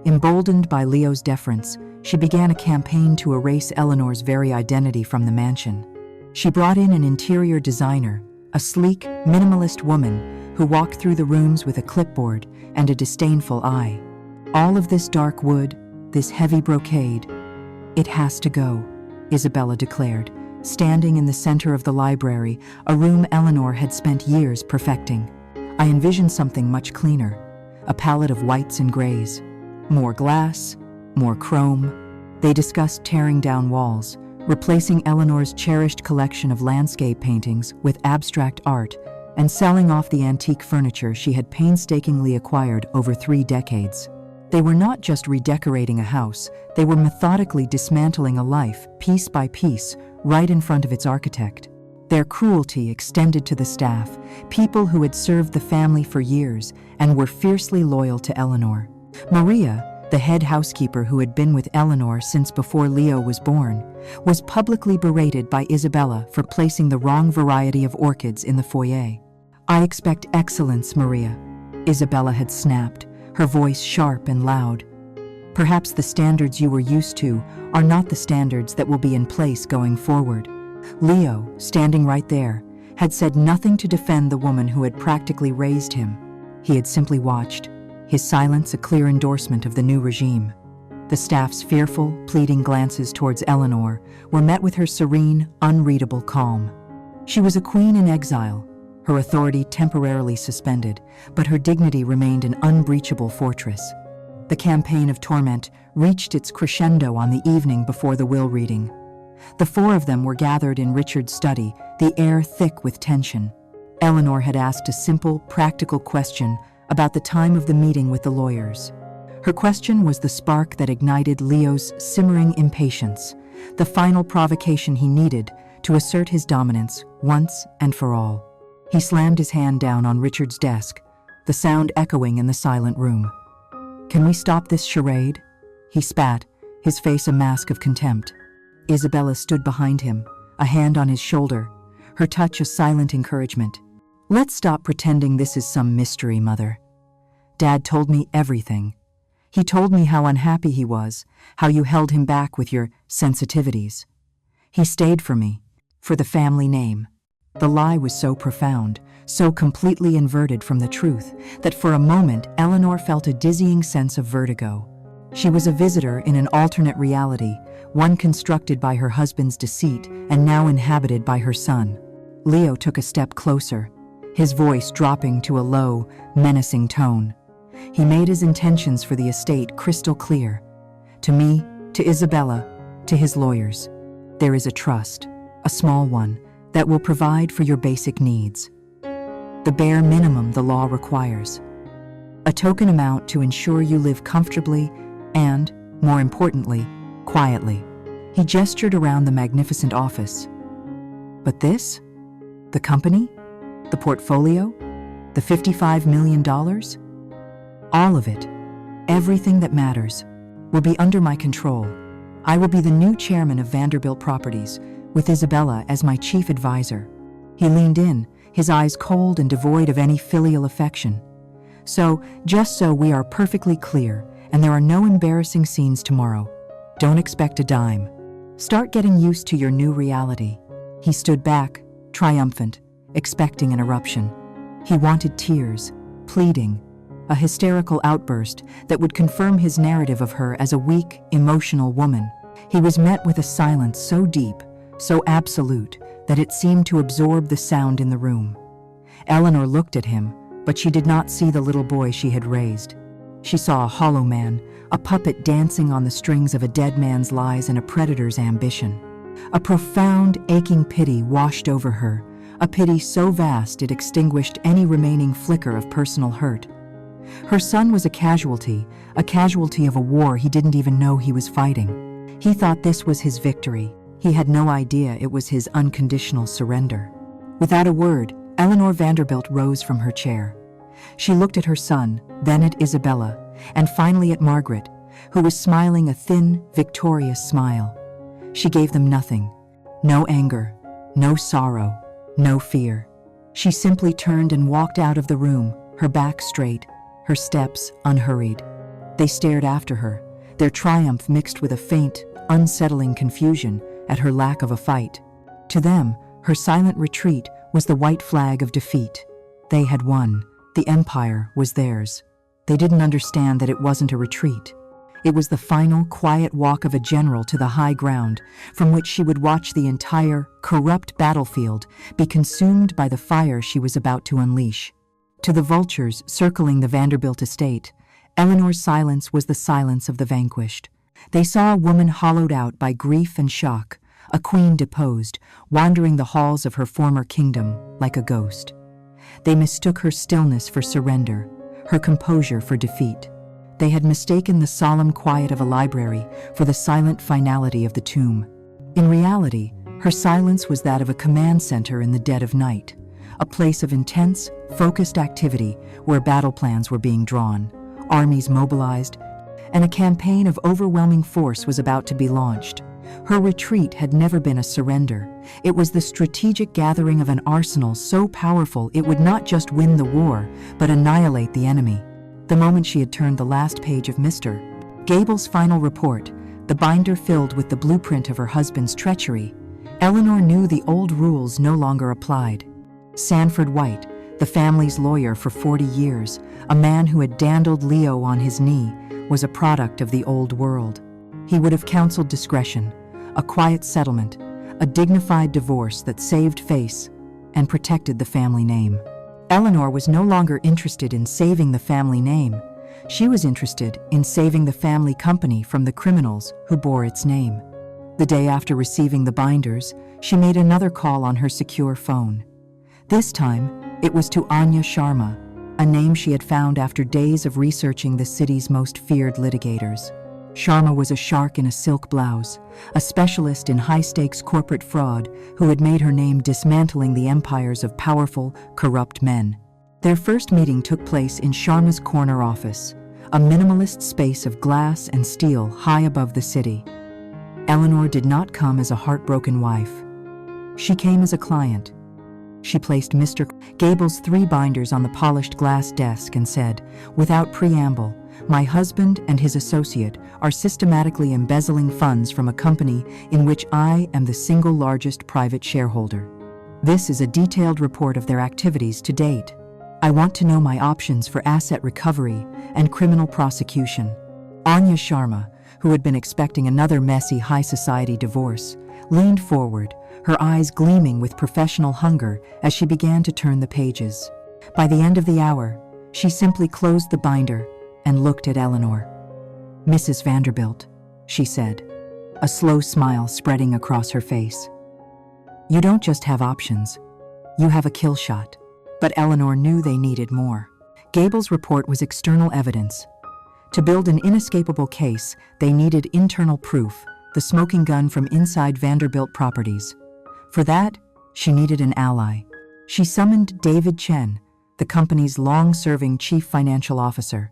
Emboldened by Leo's deference, she began a campaign to erase Eleanor's very identity from the mansion. She brought in an interior designer, a sleek, minimalist woman who walked through the rooms with a clipboard and a disdainful eye. "All of this dark wood, this heavy brocade, it has to go," Isabella declared, standing in the center of the library, a room Eleanor had spent years perfecting. "I envisioned something much cleaner, a palette of whites and grays. More glass, more chrome." They discussed tearing down walls, replacing Eleanor's cherished collection of landscape paintings with abstract art, and selling off the antique furniture she had painstakingly acquired over 3 decades. They were not just redecorating a house, they were methodically dismantling a life, piece by piece, right in front of its architect. Their cruelty extended to the staff, people who had served the family for years and were fiercely loyal to Eleanor. Maria, the head housekeeper who had been with Eleanor since before Leo was born, was publicly berated by Isabella for placing the wrong variety of orchids in the foyer. "I expect excellence, Maria," Isabella had snapped, her voice sharp and loud. "Perhaps the standards you were used to are not the standards that will be in place going forward." Leo, standing right there, had said nothing to defend the woman who had practically raised him. He had simply watched, his silence a clear endorsement of the new regime. The staff's fearful, pleading glances towards Eleanor were met with her serene, unreadable calm. She was a queen in exile, her authority temporarily suspended, but her dignity remained an unbreachable fortress. The campaign of torment reached its crescendo on the evening before the will reading. The 4 of them were gathered in Richard's study, the air thick with tension. Eleanor had asked a simple, practical question about the time of the meeting with the lawyers. Her question was the spark that ignited Leo's simmering impatience, the final provocation he needed to assert his dominance once and for all. He slammed his hand down on Richard's desk, the sound echoing in the silent room. "Can we stop this charade?" He spat, his face a mask of contempt. Isabella stood behind him, a hand on his shoulder, her touch a silent encouragement. Let's stop pretending this is some mystery, Mother. Dad told me everything. He told me how unhappy he was, how you held him back with your sensitivities. He stayed for me, for the family name. The lie was so profound, so completely inverted from the truth, that for a moment Eleanor felt a dizzying sense of vertigo. She was a visitor in an alternate reality, one constructed by her husband's deceit and now inhabited by her son. Leo took a step closer, his voice dropping to a low, menacing tone. He made his intentions for the estate crystal clear. To me, to Isabella, to his lawyers. There is a trust, a small one, that will provide for your basic needs. The bare minimum the law requires. A token amount to ensure you live comfortably and, more importantly, quietly. He gestured around the magnificent office. But this? The company? The portfolio? The $55 million? All of it, everything that matters, will be under my control. I will be the new chairman of Vanderbilt Properties, with Isabella as my chief advisor. He leaned in, his eyes cold and devoid of any filial affection. So, just so we are perfectly clear, and there are no embarrassing scenes tomorrow, don't expect a dime. Start getting used to your new reality. He stood back, triumphant, expecting an eruption. He wanted tears, pleading, a hysterical outburst that would confirm his narrative of her as a weak, emotional woman. He was met with a silence so deep, so absolute, that it seemed to absorb the sound in the room. Eleanor looked at him, but she did not see the little boy she had raised. She saw a hollow man, a puppet dancing on the strings of a dead man's lies and a predator's ambition. A profound, aching pity washed over her, a pity so vast it extinguished any remaining flicker of personal hurt. Her son was a casualty of a war he didn't even know he was fighting. He thought this was his victory. He had no idea it was his unconditional surrender. Without a word, Eleanor Vanderbilt rose from her chair. She looked at her son, then at Isabella, and finally at Margaret, who was smiling a thin, victorious smile. She gave them nothing. No anger, no sorrow, no fear. She simply turned and walked out of the room, her back straight, her steps unhurried. They stared after her, their triumph mixed with a faint, unsettling confusion at her lack of a fight. To them, her silent retreat was the white flag of defeat. They had won. The empire was theirs. They didn't understand that it wasn't a retreat. It was the final, quiet walk of a general to the high ground, from which she would watch the entire, corrupt battlefield be consumed by the fire she was about to unleash. To the vultures circling the Vanderbilt estate, Eleanor's silence was the silence of the vanquished. They saw a woman hollowed out by grief and shock, a queen deposed, wandering the halls of her former kingdom like a ghost. They mistook her stillness for surrender, her composure for defeat. They had mistaken the solemn quiet of a library for the silent finality of the tomb. In reality, her silence was that of a command center in the dead of night, a place of intense, focused activity where battle plans were being drawn, armies mobilized, and a campaign of overwhelming force was about to be launched. Her retreat had never been a surrender. It was the strategic gathering of an arsenal so powerful it would not just win the war, but annihilate the enemy. The moment she had turned the last page of Mr. Gable's final report, the binder filled with the blueprint of her husband's treachery, Eleanor knew the old rules no longer applied. Sanford White, the family's lawyer for 40 years, a man who had dandled Leo on his knee, was a product of the old world. He would have counseled discretion, a quiet settlement, a dignified divorce that saved face and protected the family name. Eleanor was no longer interested in saving the family name. She was interested in saving the family company from the criminals who bore its name. The day after receiving the binders, she made another call on her secure phone. This time, it was to Anya Sharma, a name she had found after days of researching the city's most feared litigators. Sharma was a shark in a silk blouse, a specialist in high-stakes corporate fraud who had made her name dismantling the empires of powerful, corrupt men. Their first meeting took place in Sharma's corner office, a minimalist space of glass and steel high above the city. Eleanor did not come as a heartbroken wife. She came as a client. She placed Mr. Gable's 3 binders on the polished glass desk and said, without preamble, "My husband and his associate are systematically embezzling funds from a company in which I am the single largest private shareholder. This is a detailed report of their activities to date. I want to know my options for asset recovery and criminal prosecution." Anya Sharma, who had been expecting another messy high society divorce, leaned forward, her eyes gleaming with professional hunger as she began to turn the pages. By the end of the hour, she simply closed the binder and looked at Eleanor. "Mrs. Vanderbilt," she said, a slow smile spreading across her face. "You don't just have options, you have a kill shot." But Eleanor knew they needed more. Gable's report was external evidence. To build an inescapable case, they needed internal proof, the smoking gun from inside Vanderbilt properties. For that, she needed an ally. She summoned David Chen, the company's long-serving chief financial officer.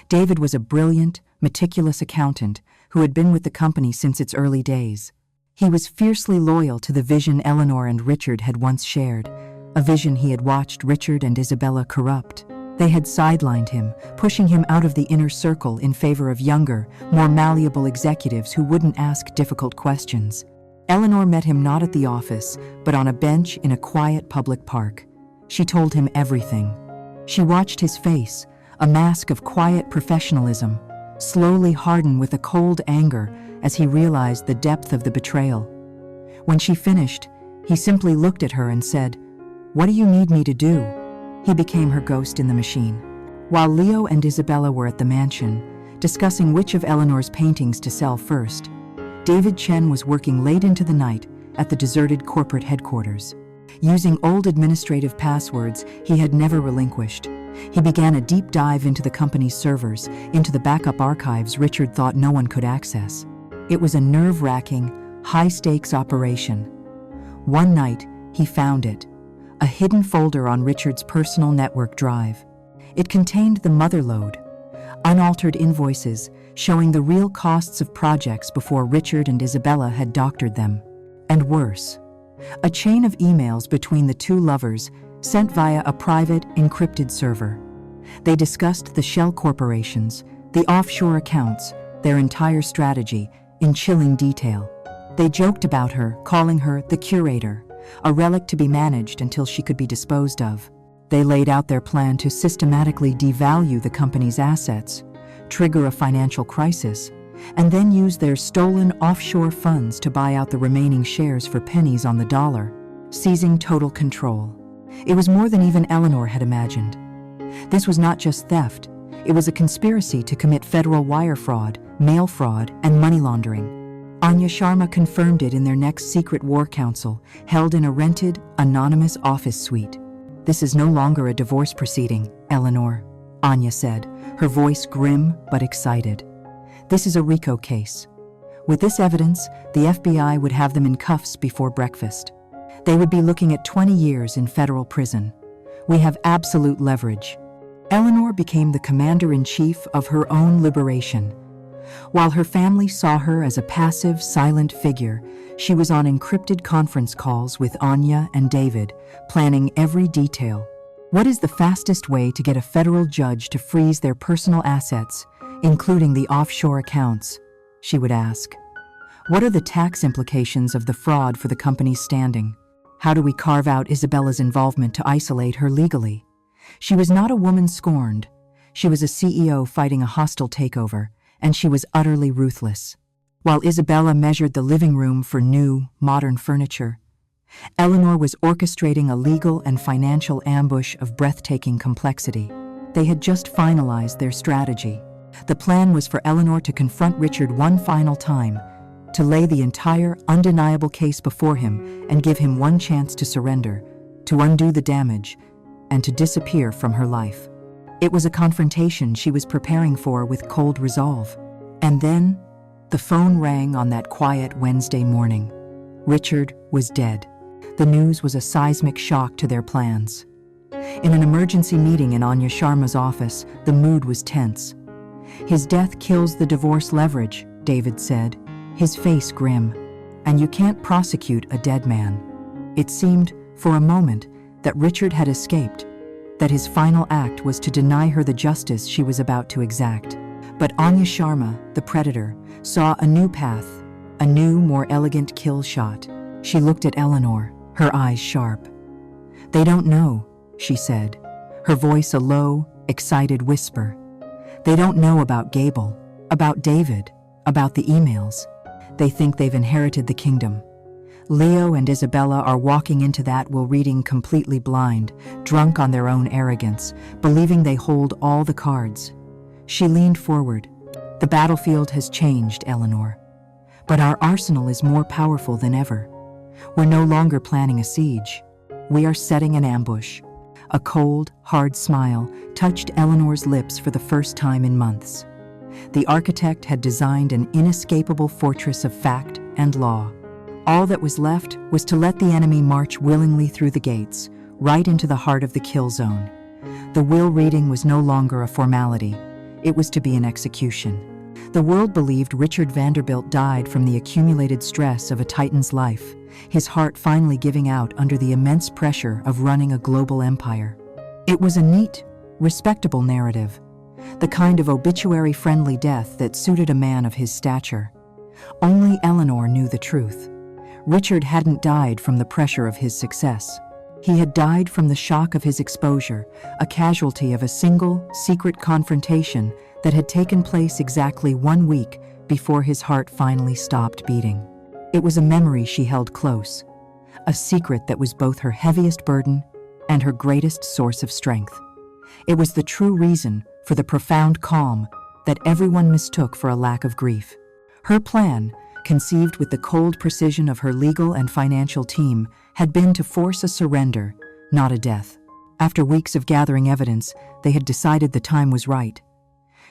David was a brilliant, meticulous accountant who had been with the company since its early days. He was fiercely loyal to the vision Eleanor and Richard had once shared, a vision he had watched Richard and Isabella corrupt. They had sidelined him, pushing him out of the inner circle in favor of younger, more malleable executives who wouldn't ask difficult questions. Eleanor met him not at the office, but on a bench in a quiet public park. She told him everything. She watched his face, a mask of quiet professionalism, slowly harden with a cold anger as he realized the depth of the betrayal. When she finished, he simply looked at her and said, "What do you need me to do?" He became her ghost in the machine. While Leo and Isabella were at the mansion, discussing which of Eleanor's paintings to sell first, David Chen was working late into the night at the deserted corporate headquarters. Using old administrative passwords he had never relinquished, he began a deep dive into the company's servers, into the backup archives Richard thought no one could access. It was a nerve-wracking, high-stakes operation. One night, he found it, a hidden folder on Richard's personal network drive. It contained the motherlode, unaltered invoices showing the real costs of projects before Richard and Isabella had doctored them. And worse, a chain of emails between the two lovers sent via a private, encrypted server. They discussed the shell corporations, the offshore accounts, their entire strategy, in chilling detail. They joked about her, calling her the curator, a relic to be managed until she could be disposed of. They laid out their plan to systematically devalue the company's assets, trigger a financial crisis, and then use their stolen offshore funds to buy out the remaining shares for pennies on the dollar, seizing total control. It was more than even Eleanor had imagined. This was not just theft, it was a conspiracy to commit federal wire fraud, mail fraud, and money laundering. Anya Sharma confirmed it in their next secret war council, held in a rented, anonymous office suite. "This is no longer a divorce proceeding, Eleanor," Anya said, her voice grim but excited. "This is a RICO case. With this evidence, the FBI would have them in cuffs before breakfast. They would be looking at 20 years in federal prison. We have absolute leverage." Eleanor became the commander-in-chief of her own liberation. While her family saw her as a passive, silent figure, she was on encrypted conference calls with Anya and David, planning every detail. What is the fastest way to get a federal judge to freeze their personal assets, including the offshore accounts? She would ask. What are the tax implications of the fraud for the company's standing? How do we carve out Isabella's involvement to isolate her legally? She was not a woman scorned. She was a CEO fighting a hostile takeover, and she was utterly ruthless. While Isabella measured the living room for new, modern furniture, Eleanor was orchestrating a legal and financial ambush of breathtaking complexity. They had just finalized their strategy. The plan was for Eleanor to confront Richard one final time, to lay the entire, undeniable case before him and give him one chance to surrender, to undo the damage, and to disappear from her life. It was a confrontation she was preparing for with cold resolve. And then, the phone rang on that quiet Wednesday morning. Richard was dead. The news was a seismic shock to their plans. In an emergency meeting in Anya Sharma's office, the mood was tense. "His death kills the divorce leverage," David said, his face grim. "And you can't prosecute a dead man." It seemed for a moment, that Richard had escaped, that his final act was to deny her the justice she was about to exact. But Anya Sharma, the predator, saw a new path, a new, more elegant kill shot. She looked at Eleanor, her eyes sharp. "They don't know," she said, her voice a low, excited whisper. "They don't know about Gable, about David, about the emails. They think they've inherited the kingdom. Leo and Isabella are walking into that while reading completely blind, drunk on their own arrogance, believing they hold all the cards." She leaned forward. "The battlefield has changed, Eleanor. But our arsenal is more powerful than ever. We're no longer planning a siege. We are setting an ambush." A cold, hard smile touched Eleanor's lips for the first time in months. The architect had designed an inescapable fortress of fact and law. All that was left was to let the enemy march willingly through the gates, right into the heart of the kill zone. The will reading was no longer a formality. It was to be an execution. The world believed Richard Vanderbilt died from the accumulated stress of a titan's life, his heart finally giving out under the immense pressure of running a global empire. It was a neat, respectable narrative, the kind of obituary-friendly death that suited a man of his stature. Only Eleanor knew the truth. Richard hadn't died from the pressure of his success. He had died from the shock of his exposure, a casualty of a single, secret confrontation that had taken place exactly 1 week before his heart finally stopped beating. It was a memory she held close, a secret that was both her heaviest burden and her greatest source of strength. It was the true reason for the profound calm that everyone mistook for a lack of grief. Her plan, conceived with the cold precision of her legal and financial team, had been to force a surrender, not a death. After weeks of gathering evidence, they had decided the time was right.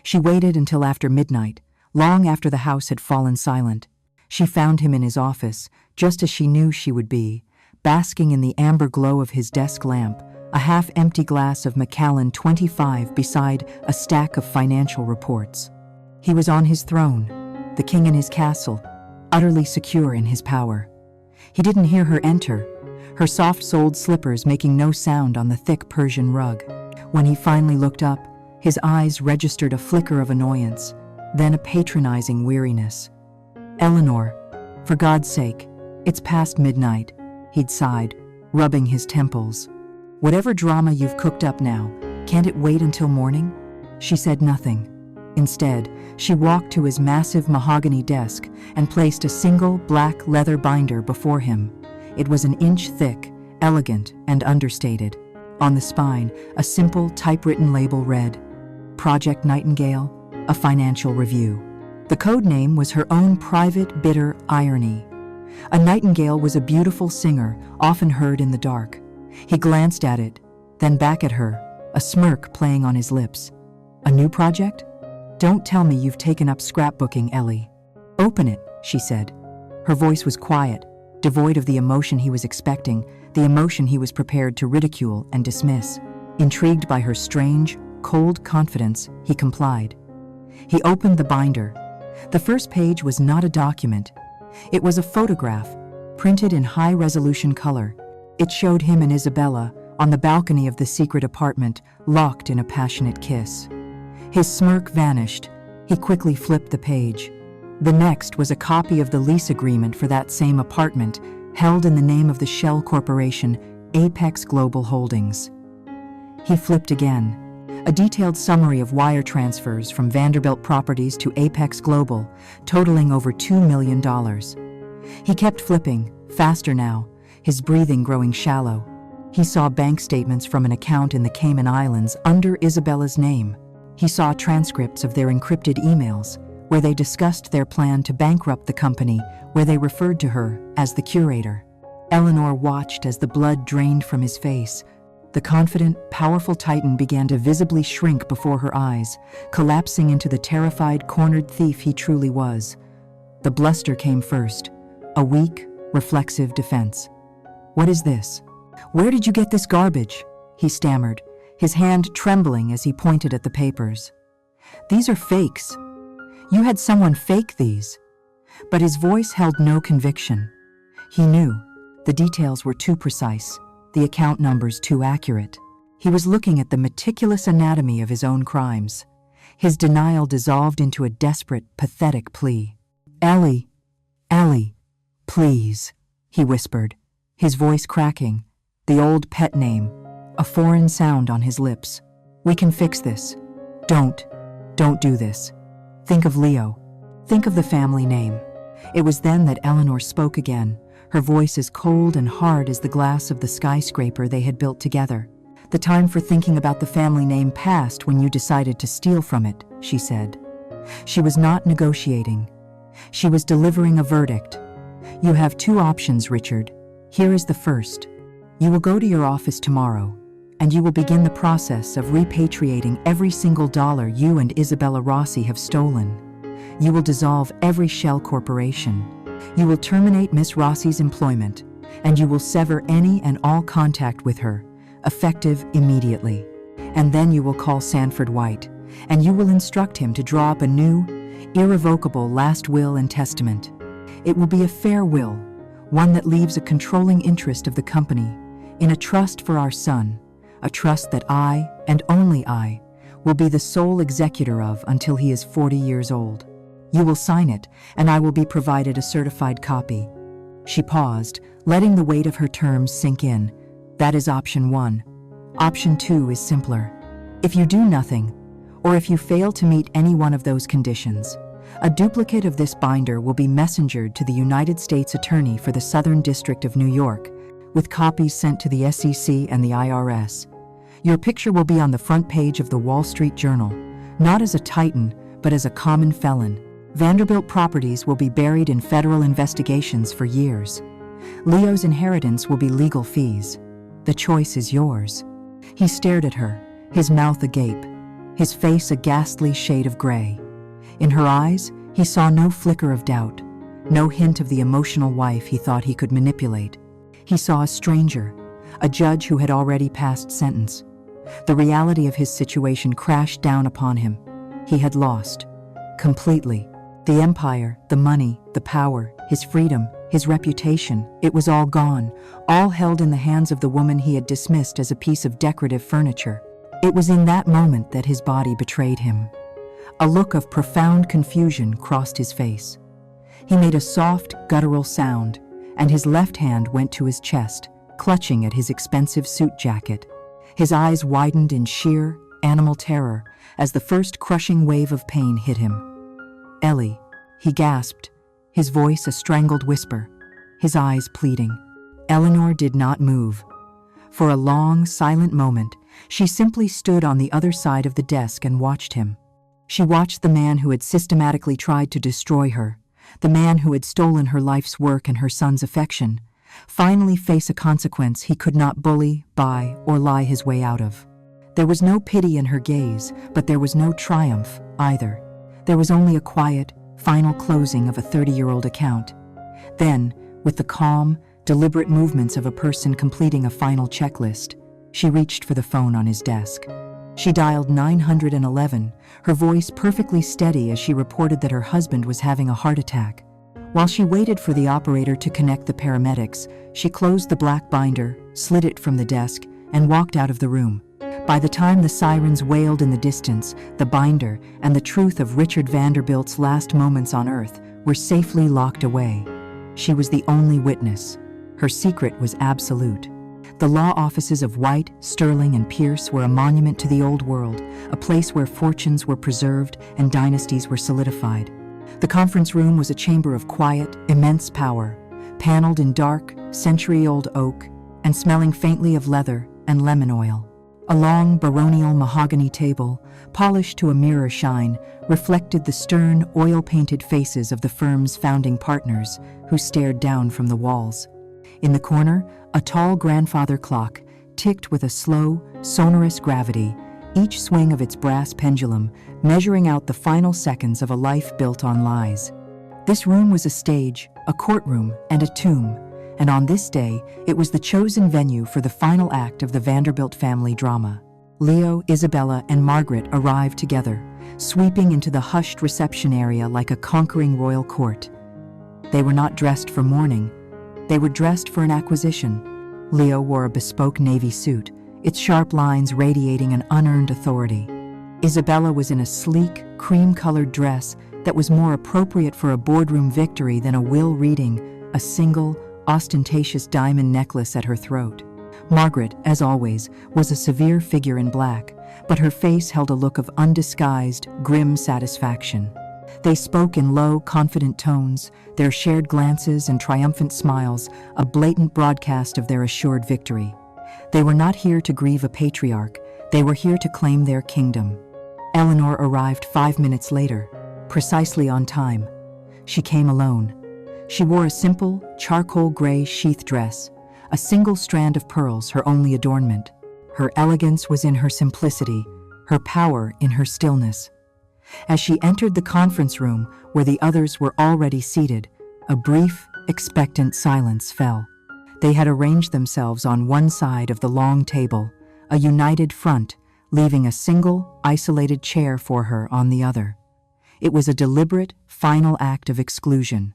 She waited until after midnight, long after the house had fallen silent. She found him in his office, just as she knew she would be, basking in the amber glow of his desk lamp, a half-empty glass of Macallan 25 beside a stack of financial reports. He was on his throne, the king in his castle, utterly secure in his power. He didn't hear her enter, her soft-soled slippers making no sound on the thick Persian rug. When he finally looked up, his eyes registered a flicker of annoyance, then a patronizing weariness. "Eleanor, for God's sake, it's past midnight," he'd sighed, rubbing his temples. "Whatever drama you've cooked up now, can't it wait until morning?" She said nothing. Instead, she walked to his massive mahogany desk and placed a single black leather binder before him. It was 1 inch thick, elegant, and understated. On the spine, a simple typewritten label read, "Project Nightingale, a financial review." The code name was her own private, bitter irony. A nightingale was a beautiful singer, often heard in the dark. He glanced at it, then back at her, a smirk playing on his lips. "A new project? Don't tell me you've taken up scrapbooking, Ellie." "Open it," she said. Her voice was quiet, devoid of the emotion he was expecting, the emotion he was prepared to ridicule and dismiss. Intrigued by her strange, cold confidence, he complied. He opened the binder. The first page was not a document. It was a photograph, printed in high-resolution color. It showed him and Isabella on the balcony of the secret apartment, locked in a passionate kiss. His smirk vanished. He quickly flipped the page. The next was a copy of the lease agreement for that same apartment, held in the name of the shell corporation, Apex Global Holdings. He flipped again. A detailed summary of wire transfers from Vanderbilt Properties to Apex Global, totaling over $2 million. He kept flipping, faster now, his breathing growing shallow. He saw bank statements from an account in the Cayman Islands under Isabella's name. He saw transcripts of their encrypted emails, where they discussed their plan to bankrupt the company, where they referred to her as the curator. Eleanor watched as the blood drained from his face. The confident, powerful titan began to visibly shrink before her eyes, collapsing into the terrified, cornered thief he truly was. The bluster came first, a weak, reflexive defense. "What is this? Where did you get this garbage?" he stammered, his hand trembling as he pointed at the papers. "These are fakes. You had someone fake these." But his voice held no conviction. He knew. The details were too precise. the account numbers too accurate. He was looking at the meticulous anatomy of his own crimes. His denial dissolved into a desperate, pathetic plea. "Ellie, Ellie, please," he whispered, his voice cracking, the old pet name, a foreign sound on his lips. "We can fix this. Don't do this. Think of Leo. Think of the family name." It was then that Eleanor spoke again, her voice as cold and hard as the glass of the skyscraper they had built together. "The time for thinking about the family name passed when you decided to steal from it," she said. She was not negotiating. She was delivering a verdict. "You have two options, Richard. Here is the first. You will go to your office tomorrow, and you will begin the process of repatriating every single dollar you and Isabella Rossi have stolen. You will dissolve every shell corporation. You will terminate Miss Rossi's employment, and you will sever any and all contact with her, effective immediately. And then you will call Sanford White, and you will instruct him to draw up a new, irrevocable last will and testament. It will be a fair will, one that leaves a controlling interest of the company in a trust for our son, a trust that I, and only I, will be the sole executor of until he is 40 years old. You will sign it, and I will be provided a certified copy." She paused, letting the weight of her terms sink in. "That is option one. Option two is simpler. If you do nothing, or if you fail to meet any one of those conditions, a duplicate of this binder will be messengered to the United States Attorney for the Southern District of New York, with copies sent to the SEC and the IRS. Your picture will be on the front page of the Wall Street Journal, not as a titan, but as a common felon. Vanderbilt properties will be buried in federal investigations for years. Leo's inheritance will be legal fees. The choice is yours." He stared at her, his mouth agape, his face a ghastly shade of gray. In her eyes, he saw no flicker of doubt, no hint of the emotional wife he thought he could manipulate. He saw a stranger, a judge who had already passed sentence. The reality of his situation crashed down upon him. He had lost. Completely. The empire, the money, the power, his freedom, his reputation, it was all gone, all held in the hands of the woman he had dismissed as a piece of decorative furniture. It was in that moment that his body betrayed him. A look of profound confusion crossed his face. He made a soft, guttural sound, and his left hand went to his chest, clutching at his expensive suit jacket. His eyes widened in sheer, animal terror as the first crushing wave of pain hit him. "Ellie," he gasped, his voice a strangled whisper, his eyes pleading. Eleanor did not move. For a long, silent moment, she simply stood on the other side of the desk and watched him. She watched the man who had systematically tried to destroy her, the man who had stolen her life's work and her son's affection, finally face a consequence he could not bully, buy, or lie his way out of. There was no pity in her gaze, but there was no triumph either. There was only a quiet, final closing of a 30-year-old account. Then, with the calm, deliberate movements of a person completing a final checklist, she reached for the phone on his desk. She dialed 911, her voice perfectly steady as she reported that her husband was having a heart attack. While she waited for the operator to connect the paramedics, she closed the black binder, slid it from the desk, and walked out of the room. By the time the sirens wailed in the distance, the binder and the truth of Richard Vanderbilt's last moments on Earth were safely locked away. She was the only witness. Her secret was absolute. The law offices of White, Sterling, and Pierce were a monument to the old world, a place where fortunes were preserved and dynasties were solidified. The conference room was a chamber of quiet, immense power, paneled in dark, century-old oak, and smelling faintly of leather and lemon oil. A long, baronial mahogany table, polished to a mirror shine, reflected the stern, oil-painted faces of the firm's founding partners, who stared down from the walls. In the corner, a tall grandfather clock ticked with a slow, sonorous gravity, each swing of its brass pendulum measuring out the final seconds of a life built on lies. This room was a stage, a courtroom, and a tomb, and on this day, it was the chosen venue for the final act of the Vanderbilt family drama. Leo, Isabella, and Margaret arrived together, sweeping into the hushed reception area like a conquering royal court. They were not dressed for mourning. They were dressed for an acquisition. Leo wore a bespoke navy suit, its sharp lines radiating an unearned authority. Isabella was in a sleek, cream-colored dress that was more appropriate for a boardroom victory than a will reading, a single, ostentatious diamond necklace at her throat. Margaret, as always, was a severe figure in black, but her face held a look of undisguised, grim satisfaction. They spoke in low, confident tones, their shared glances and triumphant smiles a blatant broadcast of their assured victory. They were not here to grieve a patriarch, they were here to claim their kingdom. Eleanor arrived 5 minutes later, precisely on time. She came alone. She wore a simple, charcoal gray sheath dress, a single strand of pearls her only adornment. Her elegance was in her simplicity, her power in her stillness. As she entered the conference room where the others were already seated, a brief, expectant silence fell. They had arranged themselves on one side of the long table, a united front, leaving a single, isolated chair for her on the other. It was a deliberate, final act of exclusion.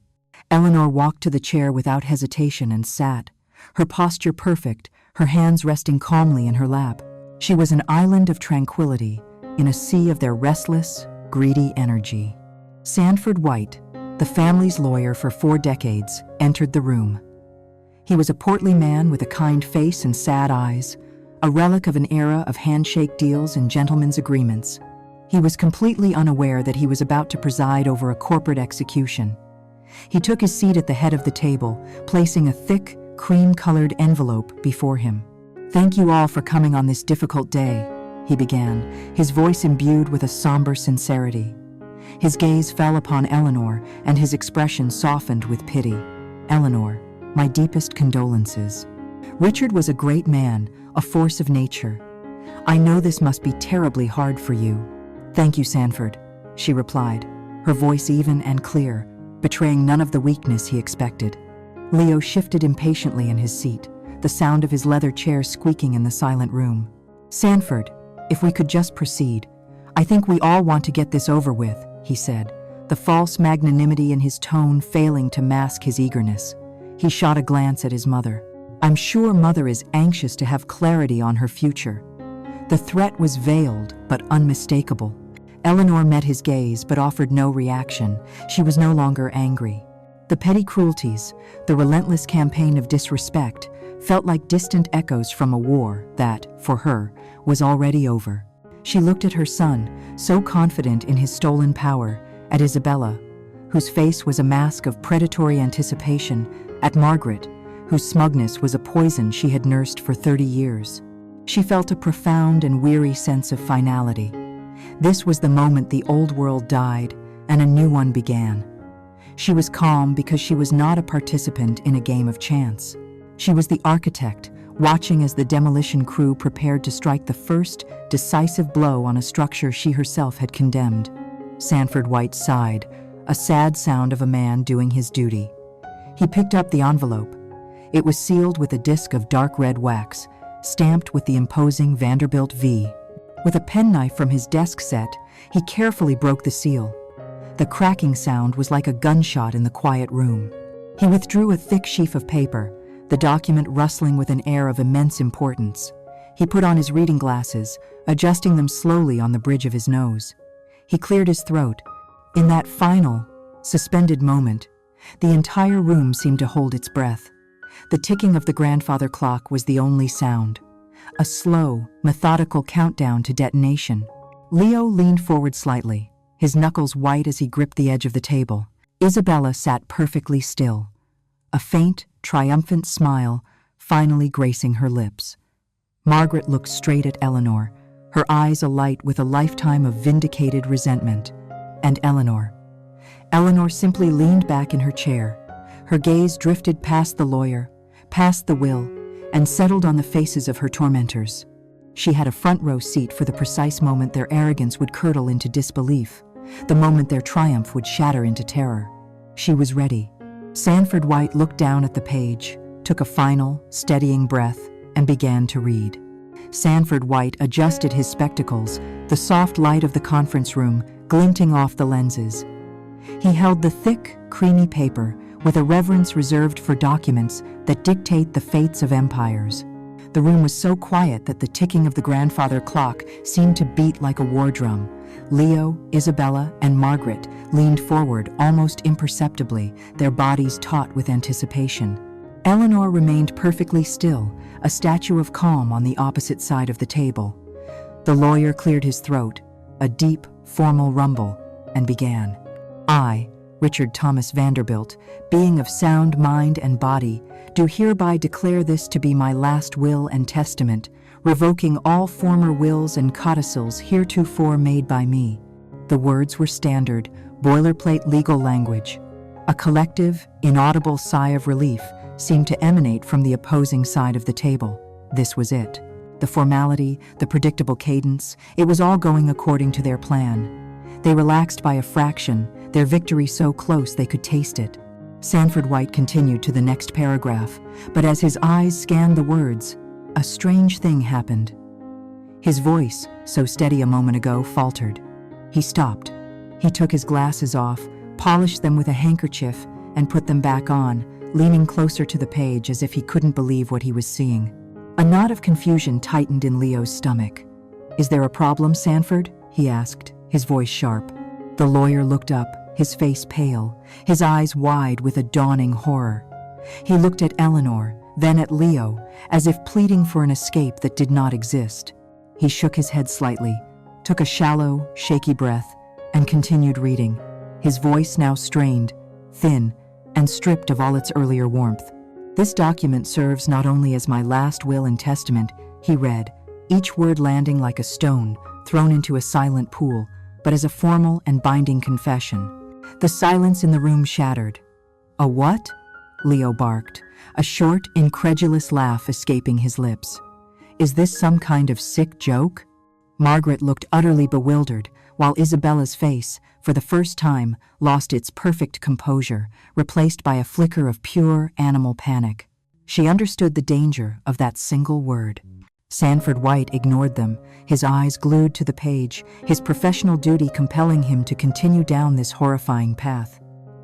Eleanor walked to the chair without hesitation and sat, her posture perfect, her hands resting calmly in her lap. She was an island of tranquility in a sea of their restless, greedy energy. Sanford White, the family's lawyer for 4 decades, entered the room. He was a portly man with a kind face and sad eyes, a relic of an era of handshake deals and gentlemen's agreements. He was completely unaware that he was about to preside over a corporate execution. He took his seat at the head of the table, placing a thick, cream-colored envelope before him. "Thank you all for coming on this difficult day," he began, his voice imbued with a somber sincerity. His gaze fell upon Eleanor, and his expression softened with pity. "Eleanor, my deepest condolences. Richard was a great man, a force of nature. I know this must be terribly hard for you." "Thank you, Sanford," she replied, her voice even and clear, betraying none of the weakness he expected. Leo shifted impatiently in his seat, the sound of his leather chair squeaking in the silent room. "Sanford, if we could just proceed. I think we all want to get this over with," he said, the false magnanimity in his tone failing to mask his eagerness. He shot a glance at his mother. "I'm sure Mother is anxious to have clarity on her future." The threat was veiled but unmistakable. Eleanor met his gaze but offered no reaction. She was no longer angry. The petty cruelties, the relentless campaign of disrespect, felt like distant echoes from a war that, for her, was already over. She looked at her son, so confident in his stolen power, at Isabella, whose face was a mask of predatory anticipation, at Margaret, whose smugness was a poison she had nursed for 30 years. She felt a profound and weary sense of finality. This was the moment the old world died and a new one began. She was calm because she was not a participant in a game of chance. She was the architect, watching as the demolition crew prepared to strike the first, decisive blow on a structure she herself had condemned. Sanford White sighed, a sad sound of a man doing his duty. He picked up the envelope. It was sealed with a disc of dark red wax, stamped with the imposing Vanderbilt V. With a penknife from his desk set, he carefully broke the seal. The cracking sound was like a gunshot in the quiet room. He withdrew a thick sheaf of paper, the document rustling with an air of immense importance. He put on his reading glasses, adjusting them slowly on the bridge of his nose. He cleared his throat. In that final, suspended moment, the entire room seemed to hold its breath. The ticking of the grandfather clock was the only sound. A slow, methodical countdown to detonation. Leo leaned forward slightly, his knuckles white as he gripped the edge of the table. Isabella sat perfectly still, a faint, triumphant smile finally gracing her lips. Margaret looked straight at Eleanor, her eyes alight with a lifetime of vindicated resentment. And Eleanor simply leaned back in her chair. Her gaze drifted past the lawyer, past the will, and settled on the faces of her tormentors. She had a front row seat for the precise moment their arrogance would curdle into disbelief, the moment their triumph would shatter into terror. She was ready. Sanford White looked down at the page, took a final, steadying breath, and began to read. Sanford White adjusted his spectacles, the soft light of the conference room glinting off the lenses. He held the thick, creamy paper with a reverence reserved for documents that dictate the fates of empires. The room was so quiet that the ticking of the grandfather clock seemed to beat like a war drum. Leo, Isabella, and Margaret leaned forward almost imperceptibly, their bodies taut with anticipation. Eleanor remained perfectly still, a statue of calm on the opposite side of the table. The lawyer cleared his throat, a deep, formal rumble, and began. I, Richard Thomas Vanderbilt, being of sound mind and body, do hereby declare this to be my last will and testament, revoking all former wills and codicils heretofore made by me. The words were standard, boilerplate legal language. A collective, inaudible sigh of relief seemed to emanate from the opposing side of the table. This was it. The formality, the predictable cadence, it was all going according to their plan. They relaxed by a fraction, their victory so close they could taste it. Sanford White continued to the next paragraph, but as his eyes scanned the words, a strange thing happened. His voice, so steady a moment ago, faltered. He stopped. He took his glasses off, polished them with a handkerchief, and put them back on, leaning closer to the page as if he couldn't believe what he was seeing. A knot of confusion tightened in Leo's stomach. "Is there a problem, Sanford?" he asked, his voice sharp. The lawyer looked up, his face pale, his eyes wide with a dawning horror. He looked at Eleanor, then at Leo, as if pleading for an escape that did not exist. He shook his head slightly, took a shallow, shaky breath, and continued reading, his voice now strained, thin, and stripped of all its earlier warmth. "This document serves not only as my last will and testament," he read, each word landing like a stone thrown into a silent pool, but as a formal and binding confession. The silence in the room shattered. "A what?" Leo barked, a short, incredulous laugh escaping his lips. "Is this some kind of sick joke?" Margaret looked utterly bewildered, while Isabella's face, for the first time, lost its perfect composure, replaced by a flicker of pure animal panic. She understood the danger of that single word. Sanford White ignored them, his eyes glued to the page, his professional duty compelling him to continue down this horrifying path.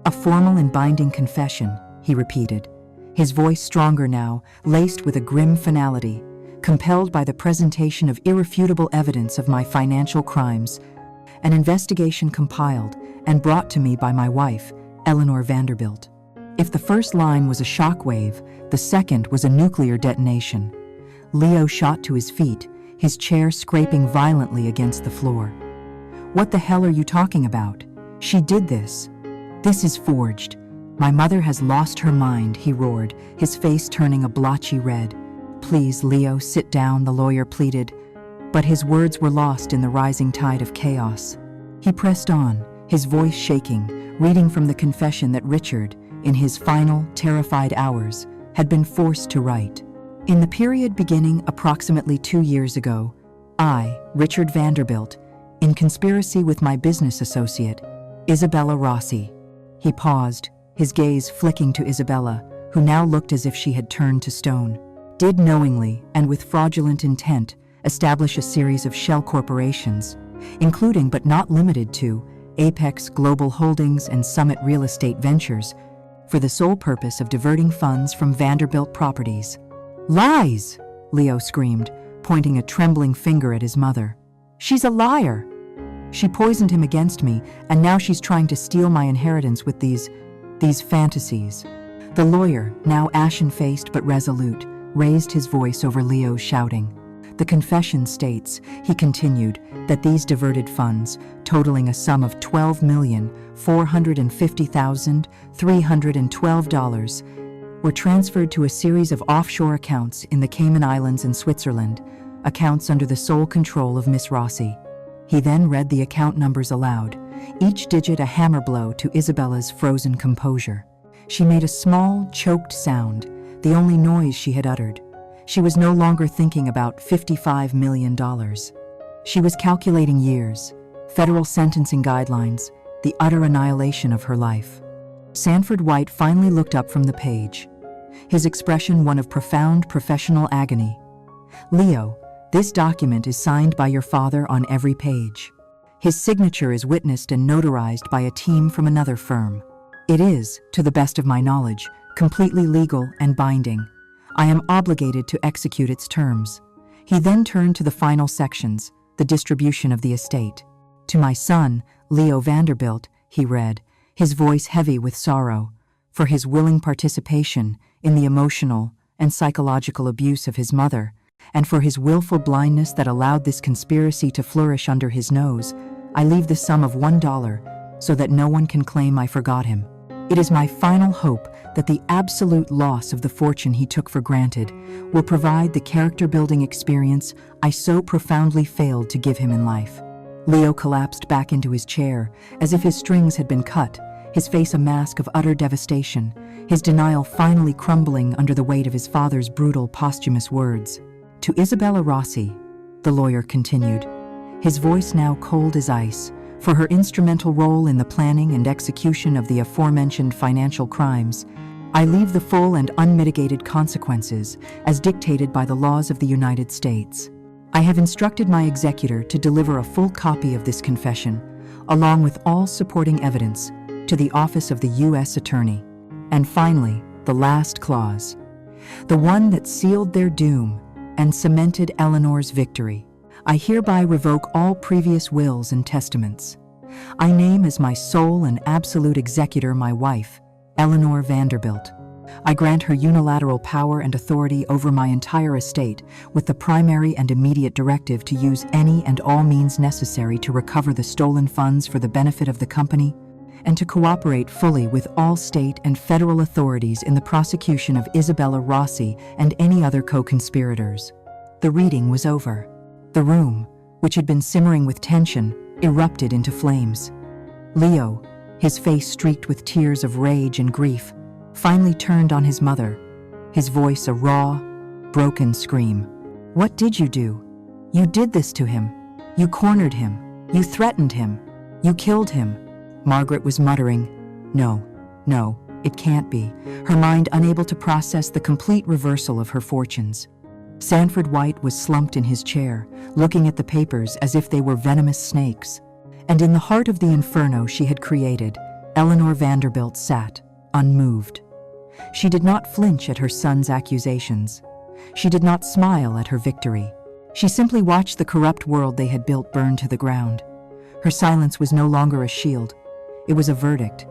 "A formal and binding confession," he repeated, his voice stronger now, laced with a grim finality, "compelled by the presentation of irrefutable evidence of my financial crimes, an investigation compiled and brought to me by my wife, Eleanor Vanderbilt." If the first line was a shockwave, the second was a nuclear detonation. Leo shot to his feet, his chair scraping violently against the floor. "What the hell are you talking about? She did this. This is forged. My mother has lost her mind," he roared, his face turning a blotchy red. "Please, Leo, sit down," the lawyer pleaded, but his words were lost in the rising tide of chaos. He pressed on, his voice shaking, reading from the confession that Richard, in his final, terrified hours, had been forced to write. "In the period beginning approximately 2 years ago, I, Richard Vanderbilt, in conspiracy with my business associate, Isabella Rossi." He paused, his gaze flicking to Isabella, who now looked as if she had turned to stone. "Did knowingly, and with fraudulent intent, establish a series of shell corporations, including but not limited to Apex Global Holdings and Summit Real Estate Ventures, for the sole purpose of diverting funds from Vanderbilt properties." "Lies!" Leo screamed, pointing a trembling finger at his mother. "She's a liar! She poisoned him against me, and now she's trying to steal my inheritance with these fantasies." The lawyer, now ashen-faced but resolute, raised his voice over Leo's shouting. "The confession states," he continued, "that these diverted funds, totaling a sum of $12,450,312, were transferred to a series of offshore accounts in the Cayman Islands and Switzerland, accounts under the sole control of Miss Rossi." He then read the account numbers aloud, each digit a hammer blow to Isabella's frozen composure. She made a small, choked sound, the only noise she had uttered. She was no longer thinking about $55 million. She was calculating years, federal sentencing guidelines, the utter annihilation of her life. Sanford White finally looked up from the page, his expression one of profound professional agony. "Leo, this document is signed by your father on every page. His signature is witnessed and notarized by a team from another firm. It is, to the best of my knowledge, completely legal and binding. I am obligated to execute its terms." He then turned to the final sections, the distribution of the estate. "To my son, Leo Vanderbilt," he read, his voice heavy with sorrow, "for his willing participation in the emotional and psychological abuse of his mother, and for his willful blindness that allowed this conspiracy to flourish under his nose, I leave the sum of $1 so that no one can claim I forgot him. It is my final hope that the absolute loss of the fortune he took for granted will provide the character-building experience I so profoundly failed to give him in life." Leo collapsed back into his chair, as if his strings had been cut, his face a mask of utter devastation, his denial finally crumbling under the weight of his father's brutal, posthumous words. "To Isabella Rossi," the lawyer continued, his voice now cold as ice, "for her instrumental role in the planning and execution of the aforementioned financial crimes, I leave the full and unmitigated consequences as dictated by the laws of the United States. I have instructed my executor to deliver a full copy of this confession, along with all supporting evidence, to the Office of the U.S. Attorney." And finally, the last clause, the one that sealed their doom and cemented Eleanor's victory. "I hereby revoke all previous wills and testaments. I name as my sole and absolute executor my wife, Eleanor Vanderbilt. I grant her unilateral power and authority over my entire estate, with the primary and immediate directive to use any and all means necessary to recover the stolen funds for the benefit of the company, and to cooperate fully with all state and federal authorities in the prosecution of Isabella Rossi and any other co-conspirators." The reading was over. The room, which had been simmering with tension, erupted into flames. Leo, his face streaked with tears of rage and grief, finally turned on his mother, his voice a raw, broken scream. "What did you do? You did this to him. You cornered him. You threatened him. You killed him." Margaret was muttering, "No, no, it can't be," her mind unable to process the complete reversal of her fortunes. Sanford White was slumped in his chair, looking at the papers as if they were venomous snakes. And in the heart of the inferno she had created, Eleanor Vanderbilt sat, unmoved. She did not flinch at her son's accusations. She did not smile at her victory. She simply watched the corrupt world they had built burn to the ground. Her silence was no longer a shield. It was a verdict.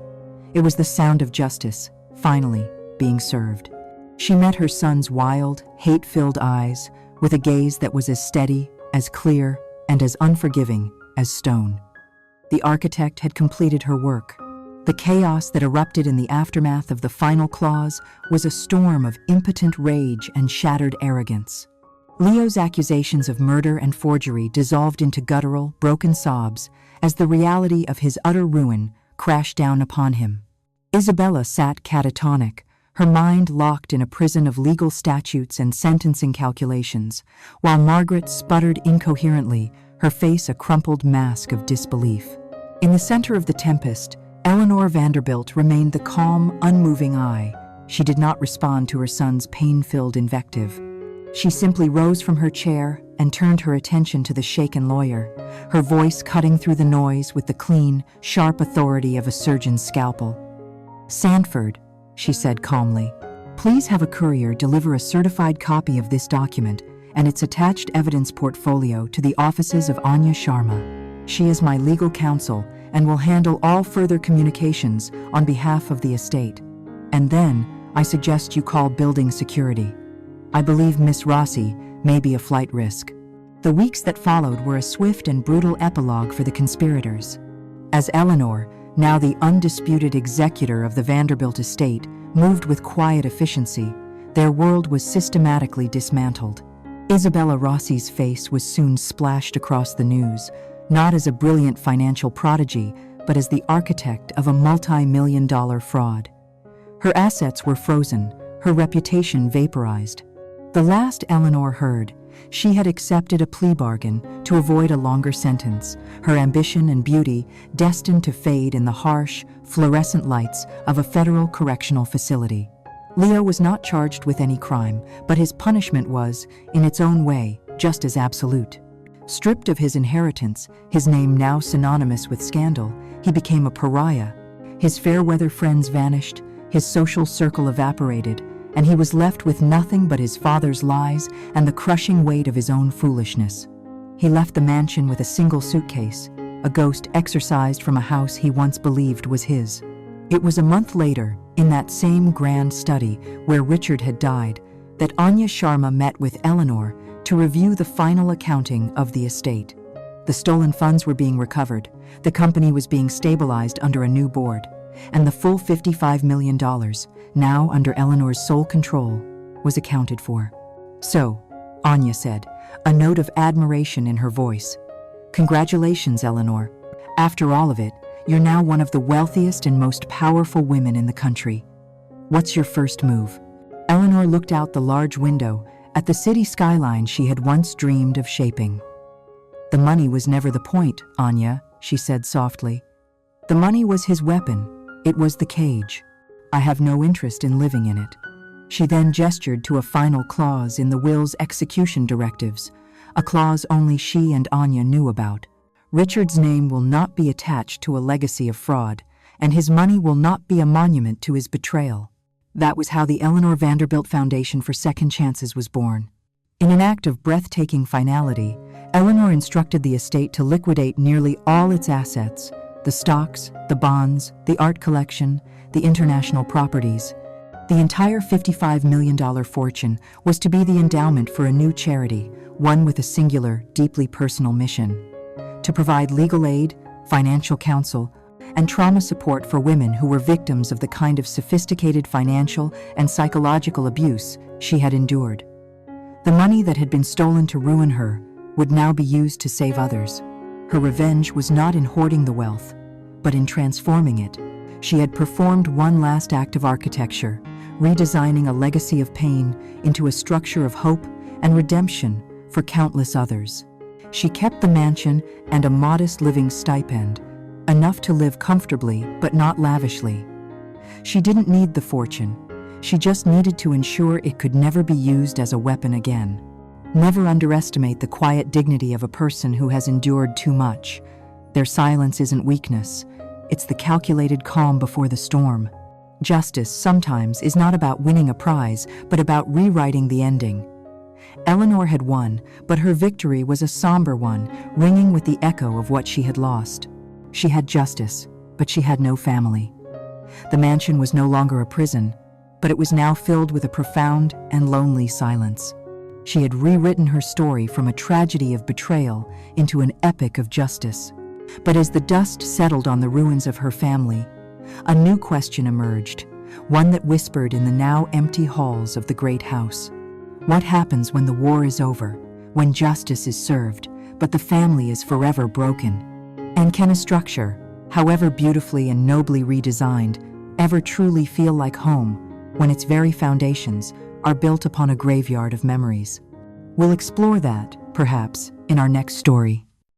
It was the sound of justice, finally, being served. She met her son's wild, hate-filled eyes with a gaze that was as steady, as clear, and as unforgiving as stone. The architect had completed her work. The chaos that erupted in the aftermath of the final clause was a storm of impotent rage and shattered arrogance. Leo's accusations of murder and forgery dissolved into guttural, broken sobs as the reality of his utter ruin crashed down upon him. Isabella sat catatonic, her mind locked in a prison of legal statutes and sentencing calculations, while Margaret sputtered incoherently, her face a crumpled mask of disbelief. In the center of the tempest, Eleanor Vanderbilt remained the calm, unmoving eye. She did not respond to her son's pain-filled invective. She simply rose from her chair and turned her attention to the shaken lawyer, her voice cutting through the noise with the clean, sharp authority of a surgeon's scalpel. "Sanford," she said calmly, "please have a courier deliver a certified copy of this document and its attached evidence portfolio to the offices of Anya Sharma. She is my legal counsel and will handle all further communications on behalf of the estate. And then, I suggest you call building security. I believe Miss Rossi may be a flight risk." The weeks that followed were a swift and brutal epilogue for the conspirators. As Eleanor, now the undisputed executor of the Vanderbilt estate, moved with quiet efficiency, their world was systematically dismantled. Isabella Rossi's face was soon splashed across the news, not as a brilliant financial prodigy, but as the architect of a multi-million-dollar fraud. Her assets were frozen, her reputation vaporized. The last Eleanor heard, she had accepted a plea bargain to avoid a longer sentence, her ambition and beauty destined to fade in the harsh, fluorescent lights of a federal correctional facility. Leo was not charged with any crime, but his punishment was, in its own way, just as absolute. Stripped of his inheritance, his name now synonymous with scandal, he became a pariah. His fair-weather friends vanished, his social circle evaporated, and he was left with nothing but his father's lies and the crushing weight of his own foolishness. He left the mansion with a single suitcase, a ghost exorcised from a house he once believed was his. It was a month later, in that same grand study where Richard had died, that Anya Sharma met with Eleanor to review the final accounting of the estate. The stolen funds were being recovered, the company was being stabilized under a new board, and the full $55 million, now under Eleanor's sole control, was accounted for. "So," Anya said, a note of admiration in her voice. "Congratulations, Eleanor. After all of it, you're now one of the wealthiest and most powerful women in the country. What's your first move?" Eleanor looked out the large window at the city skyline she had once dreamed of shaping. "The money was never the point, Anya," she said softly. "The money was his weapon. It was the cage. I have no interest in living in it." She then gestured to a final clause in the will's execution directives, a clause only she and Anya knew about. "Richard's name will not be attached to a legacy of fraud, and his money will not be a monument to his betrayal." That was how the Eleanor Vanderbilt Foundation for Second Chances was born. In an act of breathtaking finality, Eleanor instructed the estate to liquidate nearly all its assets, the stocks, the bonds, the art collection, the international properties. The entire $55 million fortune was to be the endowment for a new charity, one with a singular, deeply personal mission: to provide legal aid, financial counsel, and trauma support for women who were victims of the kind of sophisticated financial and psychological abuse she had endured. The money that had been stolen to ruin her would now be used to save others. Her revenge was not in hoarding the wealth, but in transforming it. She had performed one last act of architecture, redesigning a legacy of pain into a structure of hope and redemption for countless others. She kept the mansion and a modest living stipend, enough to live comfortably but not lavishly. She didn't need the fortune. She just needed to ensure it could never be used as a weapon again. Never underestimate the quiet dignity of a person who has endured too much. Their silence isn't weakness. It's the calculated calm before the storm. Justice sometimes is not about winning a prize, but about rewriting the ending. Eleanor had won, but her victory was a somber one, ringing with the echo of what she had lost. She had justice, but she had no family. The mansion was no longer a prison, but it was now filled with a profound and lonely silence. She had rewritten her story from a tragedy of betrayal into an epic of justice. But as the dust settled on the ruins of her family, a new question emerged, one that whispered in the now empty halls of the great house. What happens when the war is over, when justice is served, but the family is forever broken? And can a structure, however beautifully and nobly redesigned, ever truly feel like home when its very foundations are built upon a graveyard of memories? We'll explore that, perhaps, in our next story.